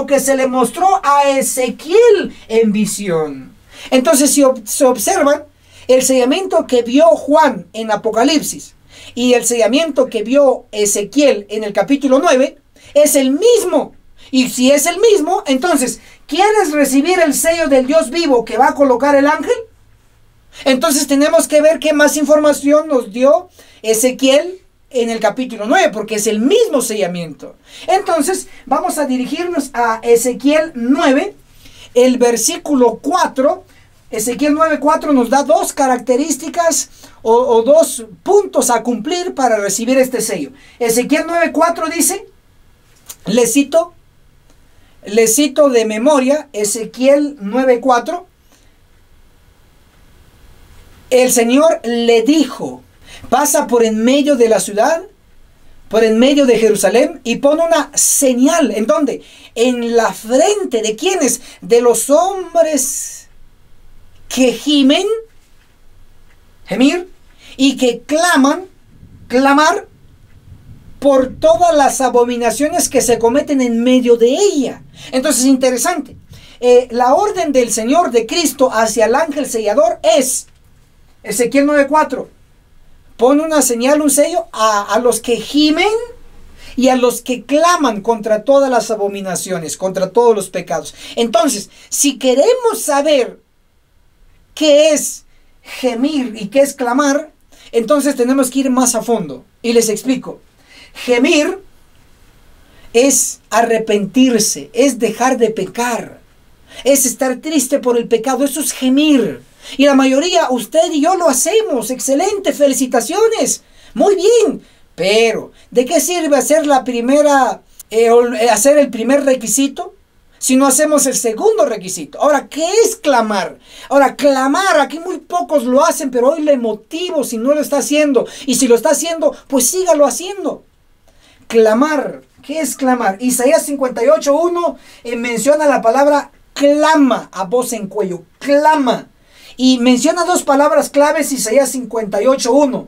que se le mostró a Ezequiel en visión. Entonces, si se observan, el sellamiento que vio Juan en Apocalipsis y el sellamiento que vio Ezequiel en el capítulo 9 es el mismo. Y si es el mismo, entonces, ¿quieres recibir el sello del Dios vivo que va a colocar el ángel? Entonces tenemos que ver qué más información nos dio Ezequiel en el capítulo 9, porque es el mismo sellamiento. Entonces vamos a dirigirnos a Ezequiel 9, el versículo 4. Ezequiel 9:4 nos da dos características o dos puntos a cumplir para recibir este sello. Ezequiel 9:4 dice, le cito de memoria, Ezequiel 9:4. El Señor le dijo: pasa por en medio de la ciudad, por en medio de Jerusalén, y pon una señal. ¿En dónde? En la frente. ¿De quiénes? De los hombres que gimen, gemir, y que clamar por todas las abominaciones que se cometen en medio de ella. Entonces, interesante. La orden del Señor, de Cristo, hacia el ángel sellador es, Ezequiel 9:4, pone una señal, un sello a los que gimen y a los que claman contra todas las abominaciones, contra todos los pecados. Entonces, si queremos saber qué es gemir y qué es clamar, entonces tenemos que ir más a fondo. Y les explico. Gemir es arrepentirse, es dejar de pecar, es estar triste por el pecado. Eso es gemir. Y la mayoría, usted y yo lo hacemos. Excelente, felicitaciones. Muy bien. Pero, ¿de qué sirve hacer hacer el primer requisito si no hacemos el segundo requisito. Ahora, ¿qué es clamar? Ahora, clamar, aquí muy pocos lo hacen, pero hoy le motivo si no lo está haciendo. Y si lo está haciendo, pues sígalo haciendo. Clamar, ¿qué es clamar? Isaías 58:1 menciona la palabra clama a voz en cuello, clama. Y menciona dos palabras claves, Isaías 58:1,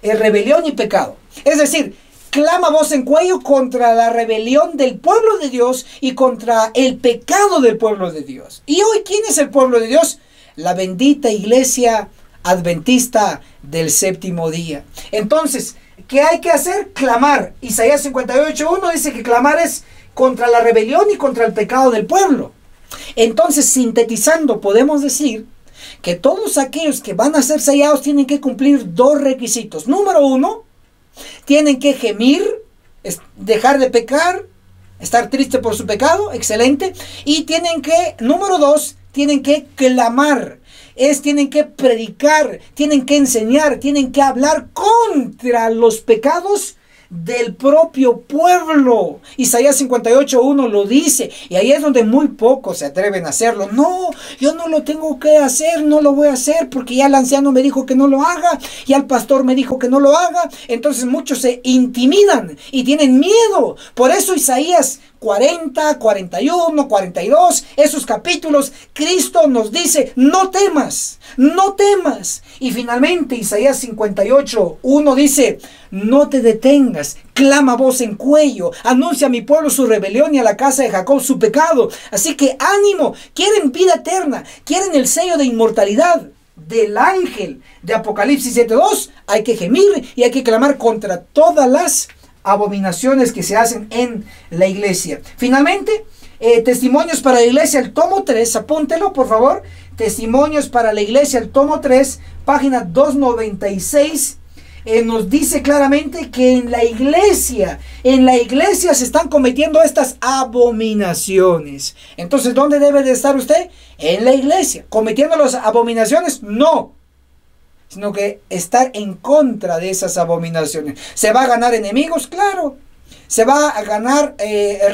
rebelión y pecado. Es decir, clama a voz en cuello contra la rebelión del pueblo de Dios y contra el pecado del pueblo de Dios. ¿Y hoy quién es el pueblo de Dios? La bendita iglesia adventista del séptimo día. Entonces, ¿qué hay que hacer? Clamar. Isaías 58:1 dice que clamar es contra la rebelión y contra el pecado del pueblo. Entonces, sintetizando, podemos decir que todos aquellos que van a ser sellados tienen que cumplir dos requisitos. Número uno, tienen que gemir, dejar de pecar, estar triste por su pecado, excelente. Y tienen que, número dos, tienen que clamar. Tienen que predicar, tienen que enseñar, tienen que hablar contra los pecados del propio pueblo. Isaías 58:1 lo dice, y ahí es donde muy pocos se atreven a hacerlo. No, yo no lo tengo que hacer, no lo voy a hacer porque ya el anciano me dijo que no lo haga, ya el pastor me dijo que no lo haga. Entonces muchos se intimidan y tienen miedo. Por eso Isaías 40, 41, 42, esos capítulos, Cristo nos dice, no temas, no temas. Y finalmente Isaías 58:1 dice, no te detengas, clama voz en cuello, anuncia a mi pueblo su rebelión y a la casa de Jacob su pecado. Así que ánimo, quieren vida eterna, quieren el sello de inmortalidad del ángel de Apocalipsis 7:2, hay que gemir y hay que clamar contra todas las abominaciones que se hacen en la iglesia. Finalmente, testimonios para la iglesia, el tomo 3, apúntelo por favor, testimonios para la iglesia, el tomo 3, página 296, nos dice claramente que en la iglesia se están cometiendo estas abominaciones. Entonces, ¿dónde debe de estar usted? En la iglesia. ¿Cometiendo las abominaciones? No, sino que estar en contra de esas abominaciones. ¿Se va a ganar enemigos? Claro. ¿Se va a ganar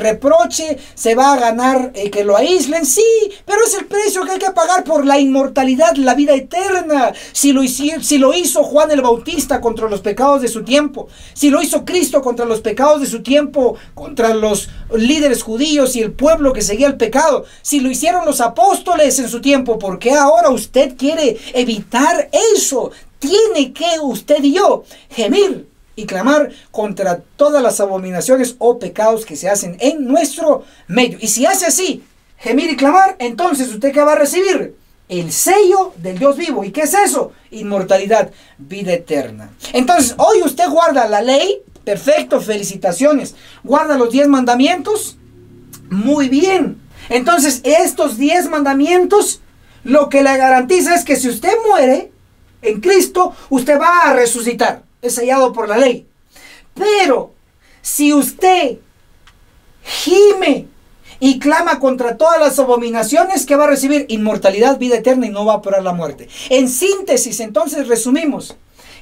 reproche? ¿Se va a ganar que lo aíslen? Sí, pero es el precio que hay que pagar por la inmortalidad, la vida eterna. Si lo hizo Juan el Bautista contra los pecados de su tiempo, si lo hizo Cristo contra los pecados de su tiempo, contra los líderes judíos y el pueblo que seguía el pecado, si lo hicieron los apóstoles en su tiempo, ¿por qué ahora usted quiere evitar eso? Tiene que usted y yo gemir y clamar contra todas las abominaciones o pecados que se hacen en nuestro medio. Y si hace así, gemir y clamar, entonces usted ¿qué va a recibir? El sello del Dios vivo. ¿Y qué es eso? Inmortalidad, vida eterna. Entonces, hoy usted guarda la ley, perfecto, felicitaciones. Guarda los 10 mandamientos, muy bien. Entonces, estos 10 mandamientos, lo que le garantiza es que si usted muere en Cristo, usted va a resucitar. Es sellado por la ley. Pero si usted gime y clama contra todas las abominaciones, ¿qué va a recibir? Inmortalidad, vida eterna, y no va a probar la muerte. En síntesis, entonces resumimos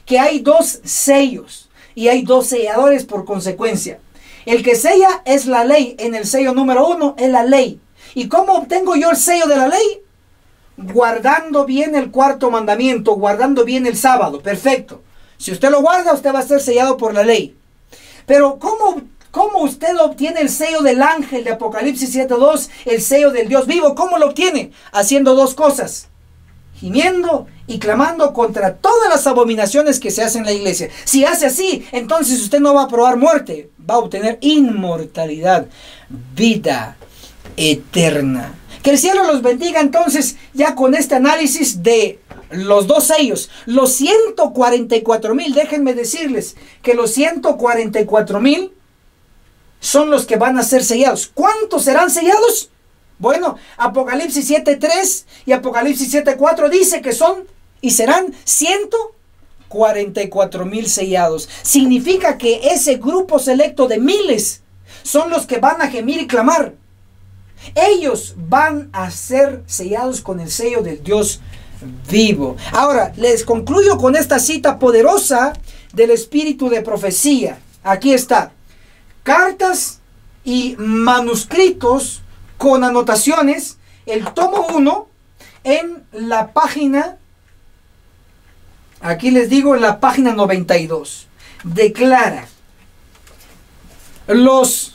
que hay dos sellos y hay dos selladores por consecuencia. El que sella es la ley. En el sello número 1 es la ley. ¿Y cómo obtengo yo el sello de la ley? Guardando bien el cuarto mandamiento, guardando bien el sábado. Perfecto. Si usted lo guarda, usted va a ser sellado por la ley. Pero ¿cómo usted obtiene el sello del ángel de Apocalipsis 7:2? El sello del Dios vivo. ¿Cómo lo obtiene? Haciendo dos cosas. Gimiendo y clamando contra todas las abominaciones que se hacen en la iglesia. Si hace así, entonces usted no va a probar muerte. Va a obtener inmortalidad, vida eterna. Que el cielo los bendiga entonces ya con este análisis de los dos sellos, los 144,000, déjenme decirles que los 144,000 son los que van a ser sellados. ¿Cuántos serán sellados? Bueno, Apocalipsis 7:3 y Apocalipsis 7:4 dice que son y serán 144,000 sellados. Significa que ese grupo selecto de miles son los que van a gemir y clamar. Ellos van a ser sellados con el sello del Dios vivo. Ahora, les concluyo con esta cita poderosa del espíritu de profecía. Aquí está. Cartas y manuscritos con anotaciones, el tomo 1 en la página, aquí les digo, en la página 92, declara: los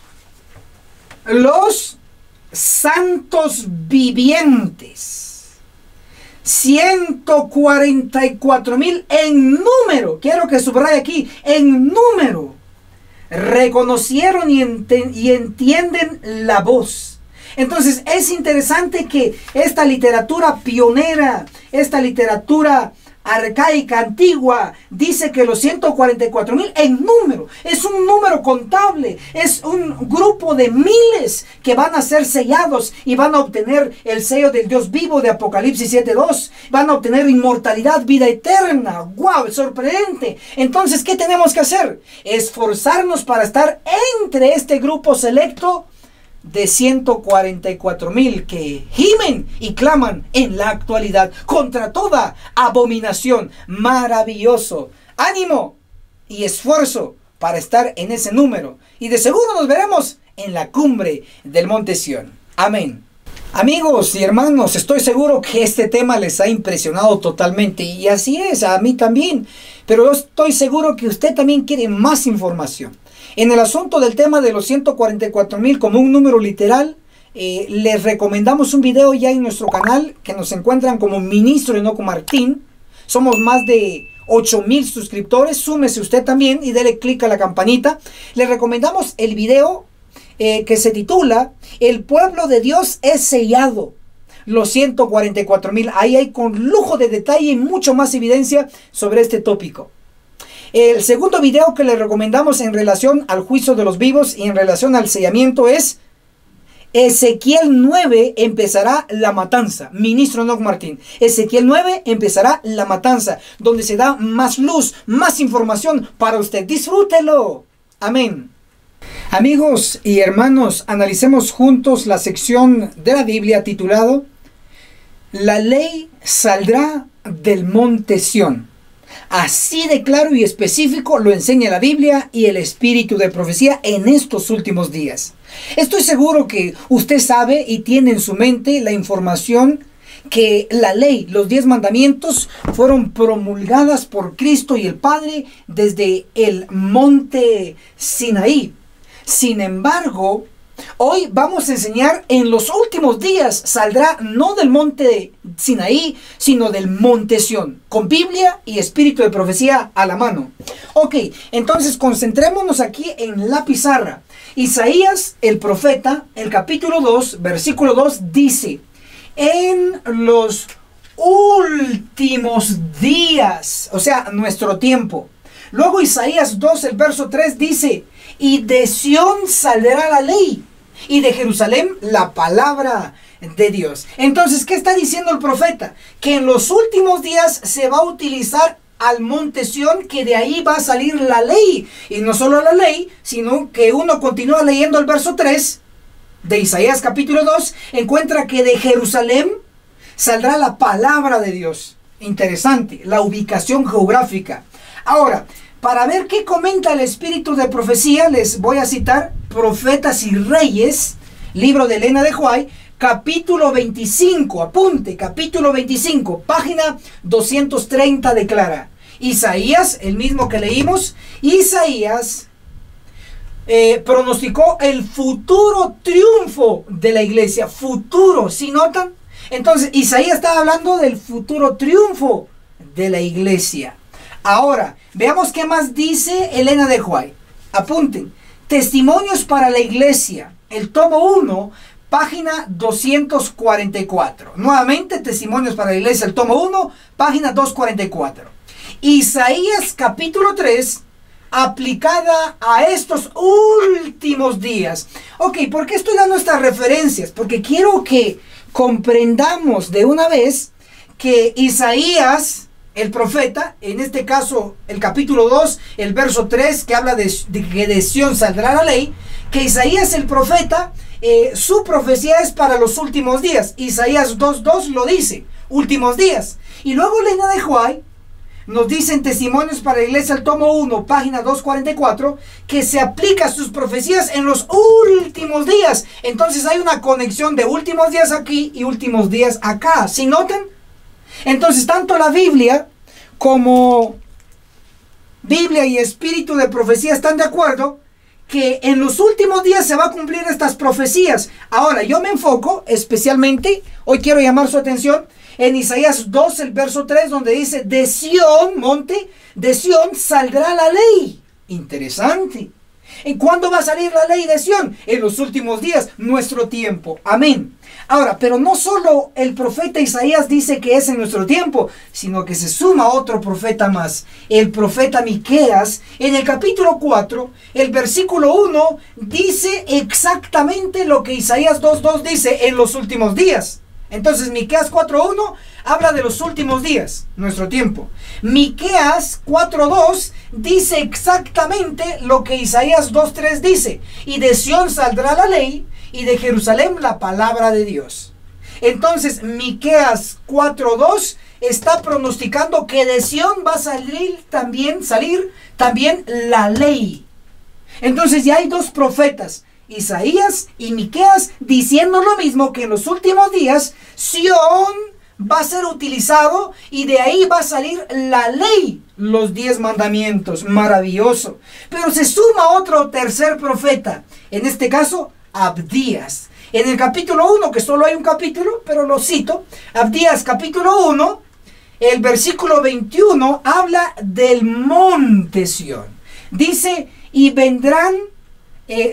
santos vivientes, 144,000 en número, quiero que subraye aquí, en número, reconocieron y entienden la voz. Entonces es interesante que esta literatura pionera, esta literatura arcaica, antigua, dice que los 144,000 en número, es un número contable, es un grupo de miles que van a ser sellados y van a obtener el sello del Dios vivo de Apocalipsis 7:2, van a obtener inmortalidad, vida eterna. ¡Wow! Es sorprendente. Entonces, ¿qué tenemos que hacer? Esforzarnos para estar entre este grupo selecto de 144,000 que gimen y claman en la actualidad contra toda abominación. Maravilloso. Ánimo y esfuerzo para estar en ese número. Y de seguro nos veremos en la cumbre del Monte Sión. Amén. Amigos y hermanos, estoy seguro que este tema les ha impresionado totalmente. Y así es, a mí también. Pero yo estoy seguro que usted también quiere más información. En el asunto del tema de los 144,000 como un número literal, les recomendamos un video ya en nuestro canal que nos encuentran como Ministro Enoco Martín. Somos más de 8,000 suscriptores. Súmese usted también y dele clic a la campanita. Les recomendamos el video que se titula "El pueblo de Dios es sellado". Los 144,000. Ahí hay con lujo de detalle y mucho más evidencia sobre este tópico. El segundo video que le recomendamos en relación al juicio de los vivos y en relación al sellamiento es Ezequiel 9 empezará la matanza. Ministro Enoco Martín. Ezequiel 9 empezará la matanza, donde se da más luz, más información para usted. Disfrútelo. Amén. Amigos y hermanos, analicemos juntos la sección de la Biblia titulado "La ley saldrá del monte Sión". Así de claro y específico lo enseña la Biblia y el espíritu de profecía en estos últimos días. Estoy seguro que usted sabe y tiene en su mente la información que la ley, los 10 mandamientos, fueron promulgadas por Cristo y el Padre desde el monte Sinaí. Sin embargo, hoy vamos a enseñar en los últimos días saldrá no del monte Sinaí, sino del monte Sión, con Biblia y espíritu de profecía a la mano. Ok, entonces concentrémonos aquí en la pizarra. Isaías, el profeta, el capítulo 2, versículo 2, dice: en los últimos días, o sea, nuestro tiempo. Luego Isaías 2, el verso 3 dice: y de Sión saldrá la ley, y de Jerusalén la palabra de Dios. Entonces, ¿qué está diciendo el profeta? Que en los últimos días se va a utilizar al monte Sión, que de ahí va a salir la ley. Y no solo la ley, sino que uno continúa leyendo el verso 3 de Isaías capítulo 2, encuentra que de Jerusalén saldrá la palabra de Dios. Interesante, la ubicación geográfica. Ahora, para ver qué comenta el espíritu de profecía, les voy a citar Profetas y Reyes, libro de Elena de White, capítulo 25, apunte, capítulo 25, página 230, declara: Isaías, el mismo que leímos, Isaías pronosticó el futuro triunfo de la iglesia. Futuro, ¿sí notan? Entonces, Isaías estaba hablando del futuro triunfo de la iglesia. Ahora, veamos qué más dice Elena de White. Apunten. Testimonios para la iglesia, el tomo 1, página 244. Nuevamente, Testimonios para la iglesia, el tomo 1, página 244. Isaías capítulo 3, aplicada a estos últimos días. Ok, ¿por qué estoy dando estas referencias? Porque quiero que comprendamos de una vez que Isaías, el profeta, en este caso el capítulo 2, el verso 3, que habla de que de Sión saldrá la ley, que Isaías el profeta, su profecía es para los últimos días. Isaías 2.2 lo dice, últimos días. Y luego Elena de White nos dicen Testimonios para la Iglesia, el tomo 1, página 244, que se aplica sus profecías en los últimos días. Entonces hay una conexión de últimos días aquí y últimos días acá. ¿Sí notan? Entonces tanto la Biblia como Biblia y espíritu de profecía están de acuerdo que en los últimos días se va a cumplir estas profecías. Ahora, yo me enfoco especialmente, hoy quiero llamar su atención, en Isaías 2, el verso 3, donde dice, de Sión, monte, de Sión saldrá la ley. Interesante. ¿En cuándo va a salir la ley de Sión? En los últimos días, nuestro tiempo. Amén. Ahora, pero no solo el profeta Isaías dice que es en nuestro tiempo, sino que se suma otro profeta más, el profeta Miqueas. En el capítulo 4, el versículo 1, dice exactamente lo que Isaías 2.2 dice en los últimos días. Entonces, Miqueas 4.1 habla de los últimos días, nuestro tiempo. Miqueas 4.2 dice exactamente lo que Isaías 2.3 dice. Y de Sión saldrá la ley, y de Jerusalén la palabra de Dios. Entonces, Miqueas 4.2 está pronosticando que de Sión va a salir también la ley. Entonces, ya hay dos profetas, Isaías y Miqueas, diciendo lo mismo, que en los últimos días Sión va a ser utilizado y de ahí va a salir la ley, los 10 mandamientos. Maravilloso. Pero se suma otro tercer profeta, en este caso Abdías. En el capítulo 1, que solo hay un capítulo, pero lo cito, Abdías capítulo 1, el versículo 21 habla del monte Sión. Dice, y vendrán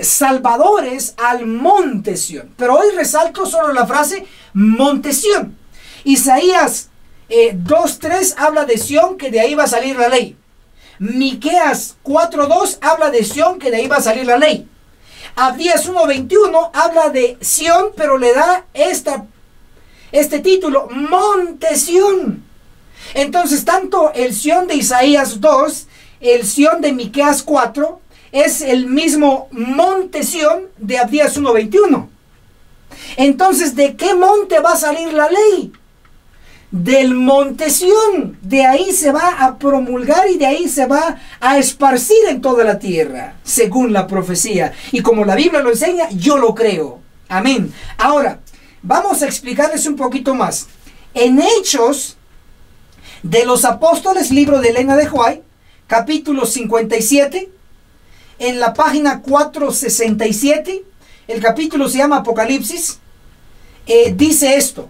salvadores al monte Sión. Pero hoy resalto solo la frase monte Sión. Isaías 2.3 habla de Sión, que de ahí va a salir la ley. Miqueas 4.2 habla de Sión, que de ahí va a salir la ley. Abdías 1.21 habla de Sión, pero le da este título, monte Sión. Entonces, tanto el Sión de Isaías 2, el Sión de Miqueas 4, es el mismo monte Sión de Abdías 1.21. Entonces, ¿de qué monte va a salir la ley? Del monte Sión. De ahí se va a promulgar y de ahí se va a esparcir en toda la tierra, según la profecía. Y como la Biblia lo enseña, yo lo creo. Amén. Ahora, vamos a explicarles un poquito más. En Hechos de los Apóstoles, libro de Elena de White, capítulo 57, en la página 467, el capítulo se llama Apocalipsis, dice esto: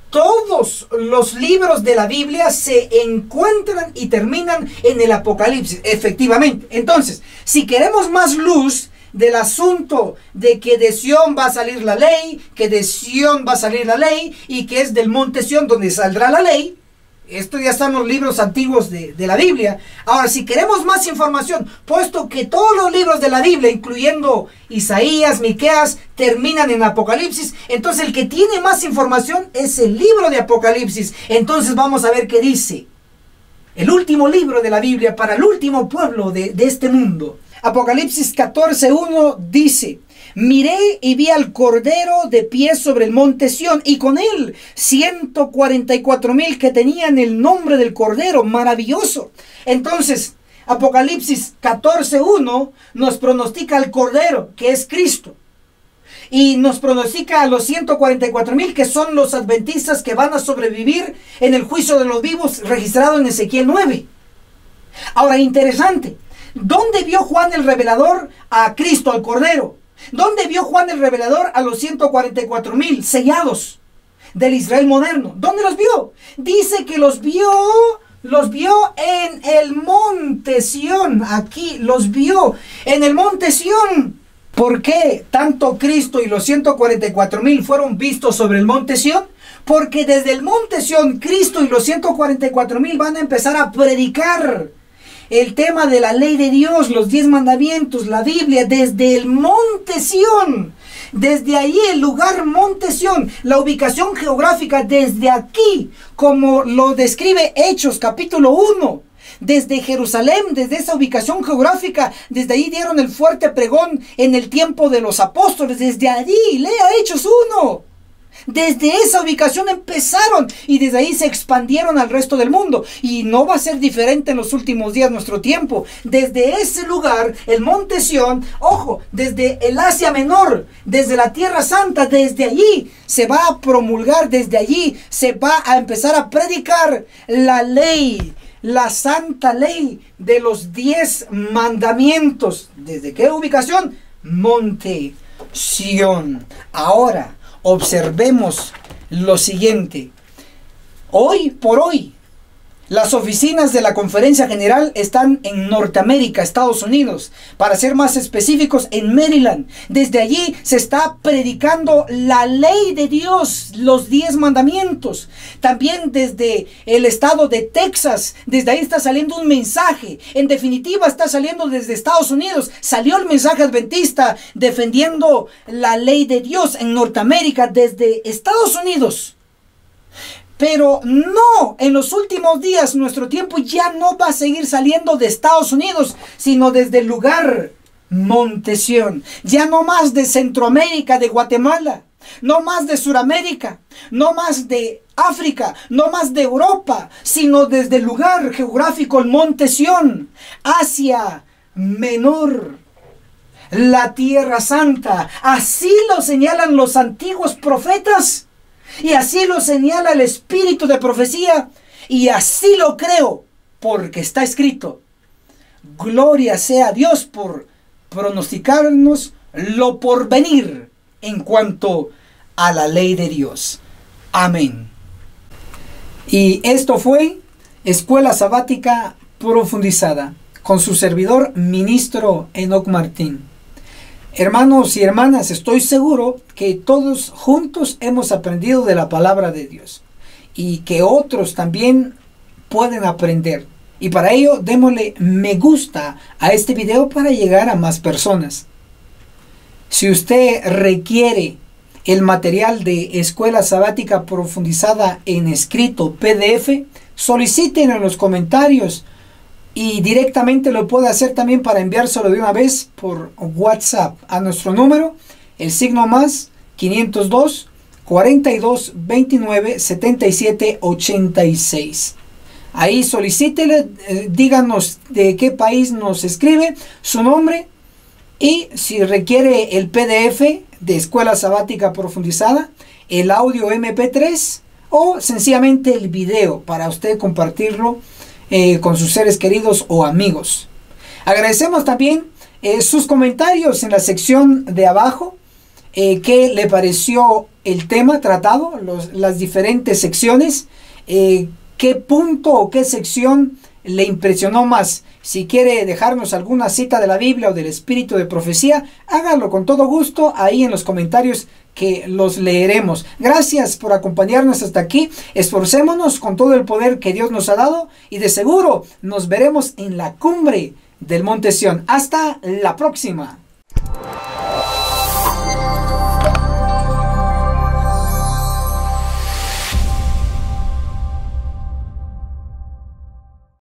todos los libros de la Biblia se encuentran y terminan en el Apocalipsis, efectivamente. Entonces, si queremos más luz del asunto de que de Sión va a salir la ley, que de Sión va a salir la ley, y que es del monte Sión donde saldrá la ley, esto ya están los libros antiguos de la Biblia. Ahora, si queremos más información, puesto que todos los libros de la Biblia, incluyendo Isaías, Miqueas, terminan en Apocalipsis, entonces el que tiene más información es el libro de Apocalipsis. Entonces vamos a ver qué dice el último libro de la Biblia para el último pueblo de este mundo. Apocalipsis 14.1 dice: miré y vi al Cordero de pie sobre el monte Sión, y con él 144,000 que tenían el nombre del Cordero. Maravilloso. Entonces, Apocalipsis 14.1 nos pronostica al Cordero, que es Cristo. Y nos pronostica a los 144,000 que son los adventistas que van a sobrevivir en el juicio de los vivos registrado en Ezequiel 9. Ahora, interesante. ¿Dónde vio Juan el revelador a Cristo, al Cordero? ¿Dónde vio Juan el revelador a los 144,000 sellados del Israel moderno? ¿Dónde los vio? Dice que los vio en el monte Sión. Aquí los vio en el monte Sión. ¿Por qué tanto Cristo y los 144,000 fueron vistos sobre el monte Sión? Porque desde el monte Sión, Cristo y los 144,000 van a empezar a predicar el tema de la ley de Dios, los 10 mandamientos, la Biblia, desde el monte Sión. Desde ahí el lugar monte Sión, la ubicación geográfica desde aquí, como lo describe Hechos capítulo 1. Desde Jerusalén, desde esa ubicación geográfica, desde ahí dieron el fuerte pregón en el tiempo de los apóstoles. Desde allí, lea Hechos 1. Desde esa ubicación empezaron y desde ahí se expandieron al resto del mundo. Y no va a ser diferente en los últimos días nuestro tiempo. Desde ese lugar, el Monte Sión, ojo, desde el Asia Menor, desde la Tierra Santa, desde allí se va a promulgar, desde allí se va a empezar a predicar la ley, la santa ley de los 10 mandamientos. ¿Desde qué ubicación? Monte Sión. Ahora, observemos lo siguiente. Hoy por hoy, las oficinas de la Conferencia General están en Norteamérica, Estados Unidos. Para ser más específicos, en Maryland. Desde allí se está predicando la ley de Dios, los 10 mandamientos. También desde el estado de Texas, desde ahí está saliendo un mensaje. En definitiva, está saliendo desde Estados Unidos. Salió el mensaje adventista defendiendo la ley de Dios en Norteamérica desde Estados Unidos. Pero no, en los últimos días nuestro tiempo ya no va a seguir saliendo de Estados Unidos, sino desde el lugar Monte Sión. Ya no más de Centroamérica, de Guatemala, no más de Suramérica, no más de África, no más de Europa, sino desde el lugar geográfico, el Monte Sión, Asia Menor, la Tierra Santa. Así lo señalan los antiguos profetas. Y así lo señala el espíritu de profecía. Y así lo creo, porque está escrito. Gloria sea a Dios por pronosticarnos lo por venir en cuanto a la ley de Dios. Amén. Y esto fue Escuela Sabática Profundizada, con su servidor, ministro Enoc Martín. Hermanos y hermanas, estoy seguro que todos juntos hemos aprendido de la palabra de Dios y que otros también pueden aprender. Y para ello, démosle me gusta a este video para llegar a más personas. Si usted requiere el material de Escuela Sabática Profundizada en escrito PDF, soliciten en los comentarios. Y directamente lo puede hacer también para enviárselo de una vez por WhatsApp a nuestro número, el signo más 502 42 29 77 86. Ahí solicítele, díganos de qué país nos escribe, su nombre, y si requiere el PDF de Escuela Sabática Profundizada, el audio MP3 o sencillamente el video para usted compartirlo con sus seres queridos o amigos. Agradecemos también sus comentarios en la sección de abajo. ¿Qué le pareció el tema tratado? Las diferentes secciones. ¿Qué punto o qué sección le impresionó más? Si quiere dejarnos alguna cita de la Biblia o del espíritu de profecía, hágalo con todo gusto ahí en los comentarios, que los leeremos. Gracias por acompañarnos hasta aquí. Esforcémonos con todo el poder que Dios nos ha dado y de seguro nos veremos en la cumbre del Monte Sión. Hasta la próxima.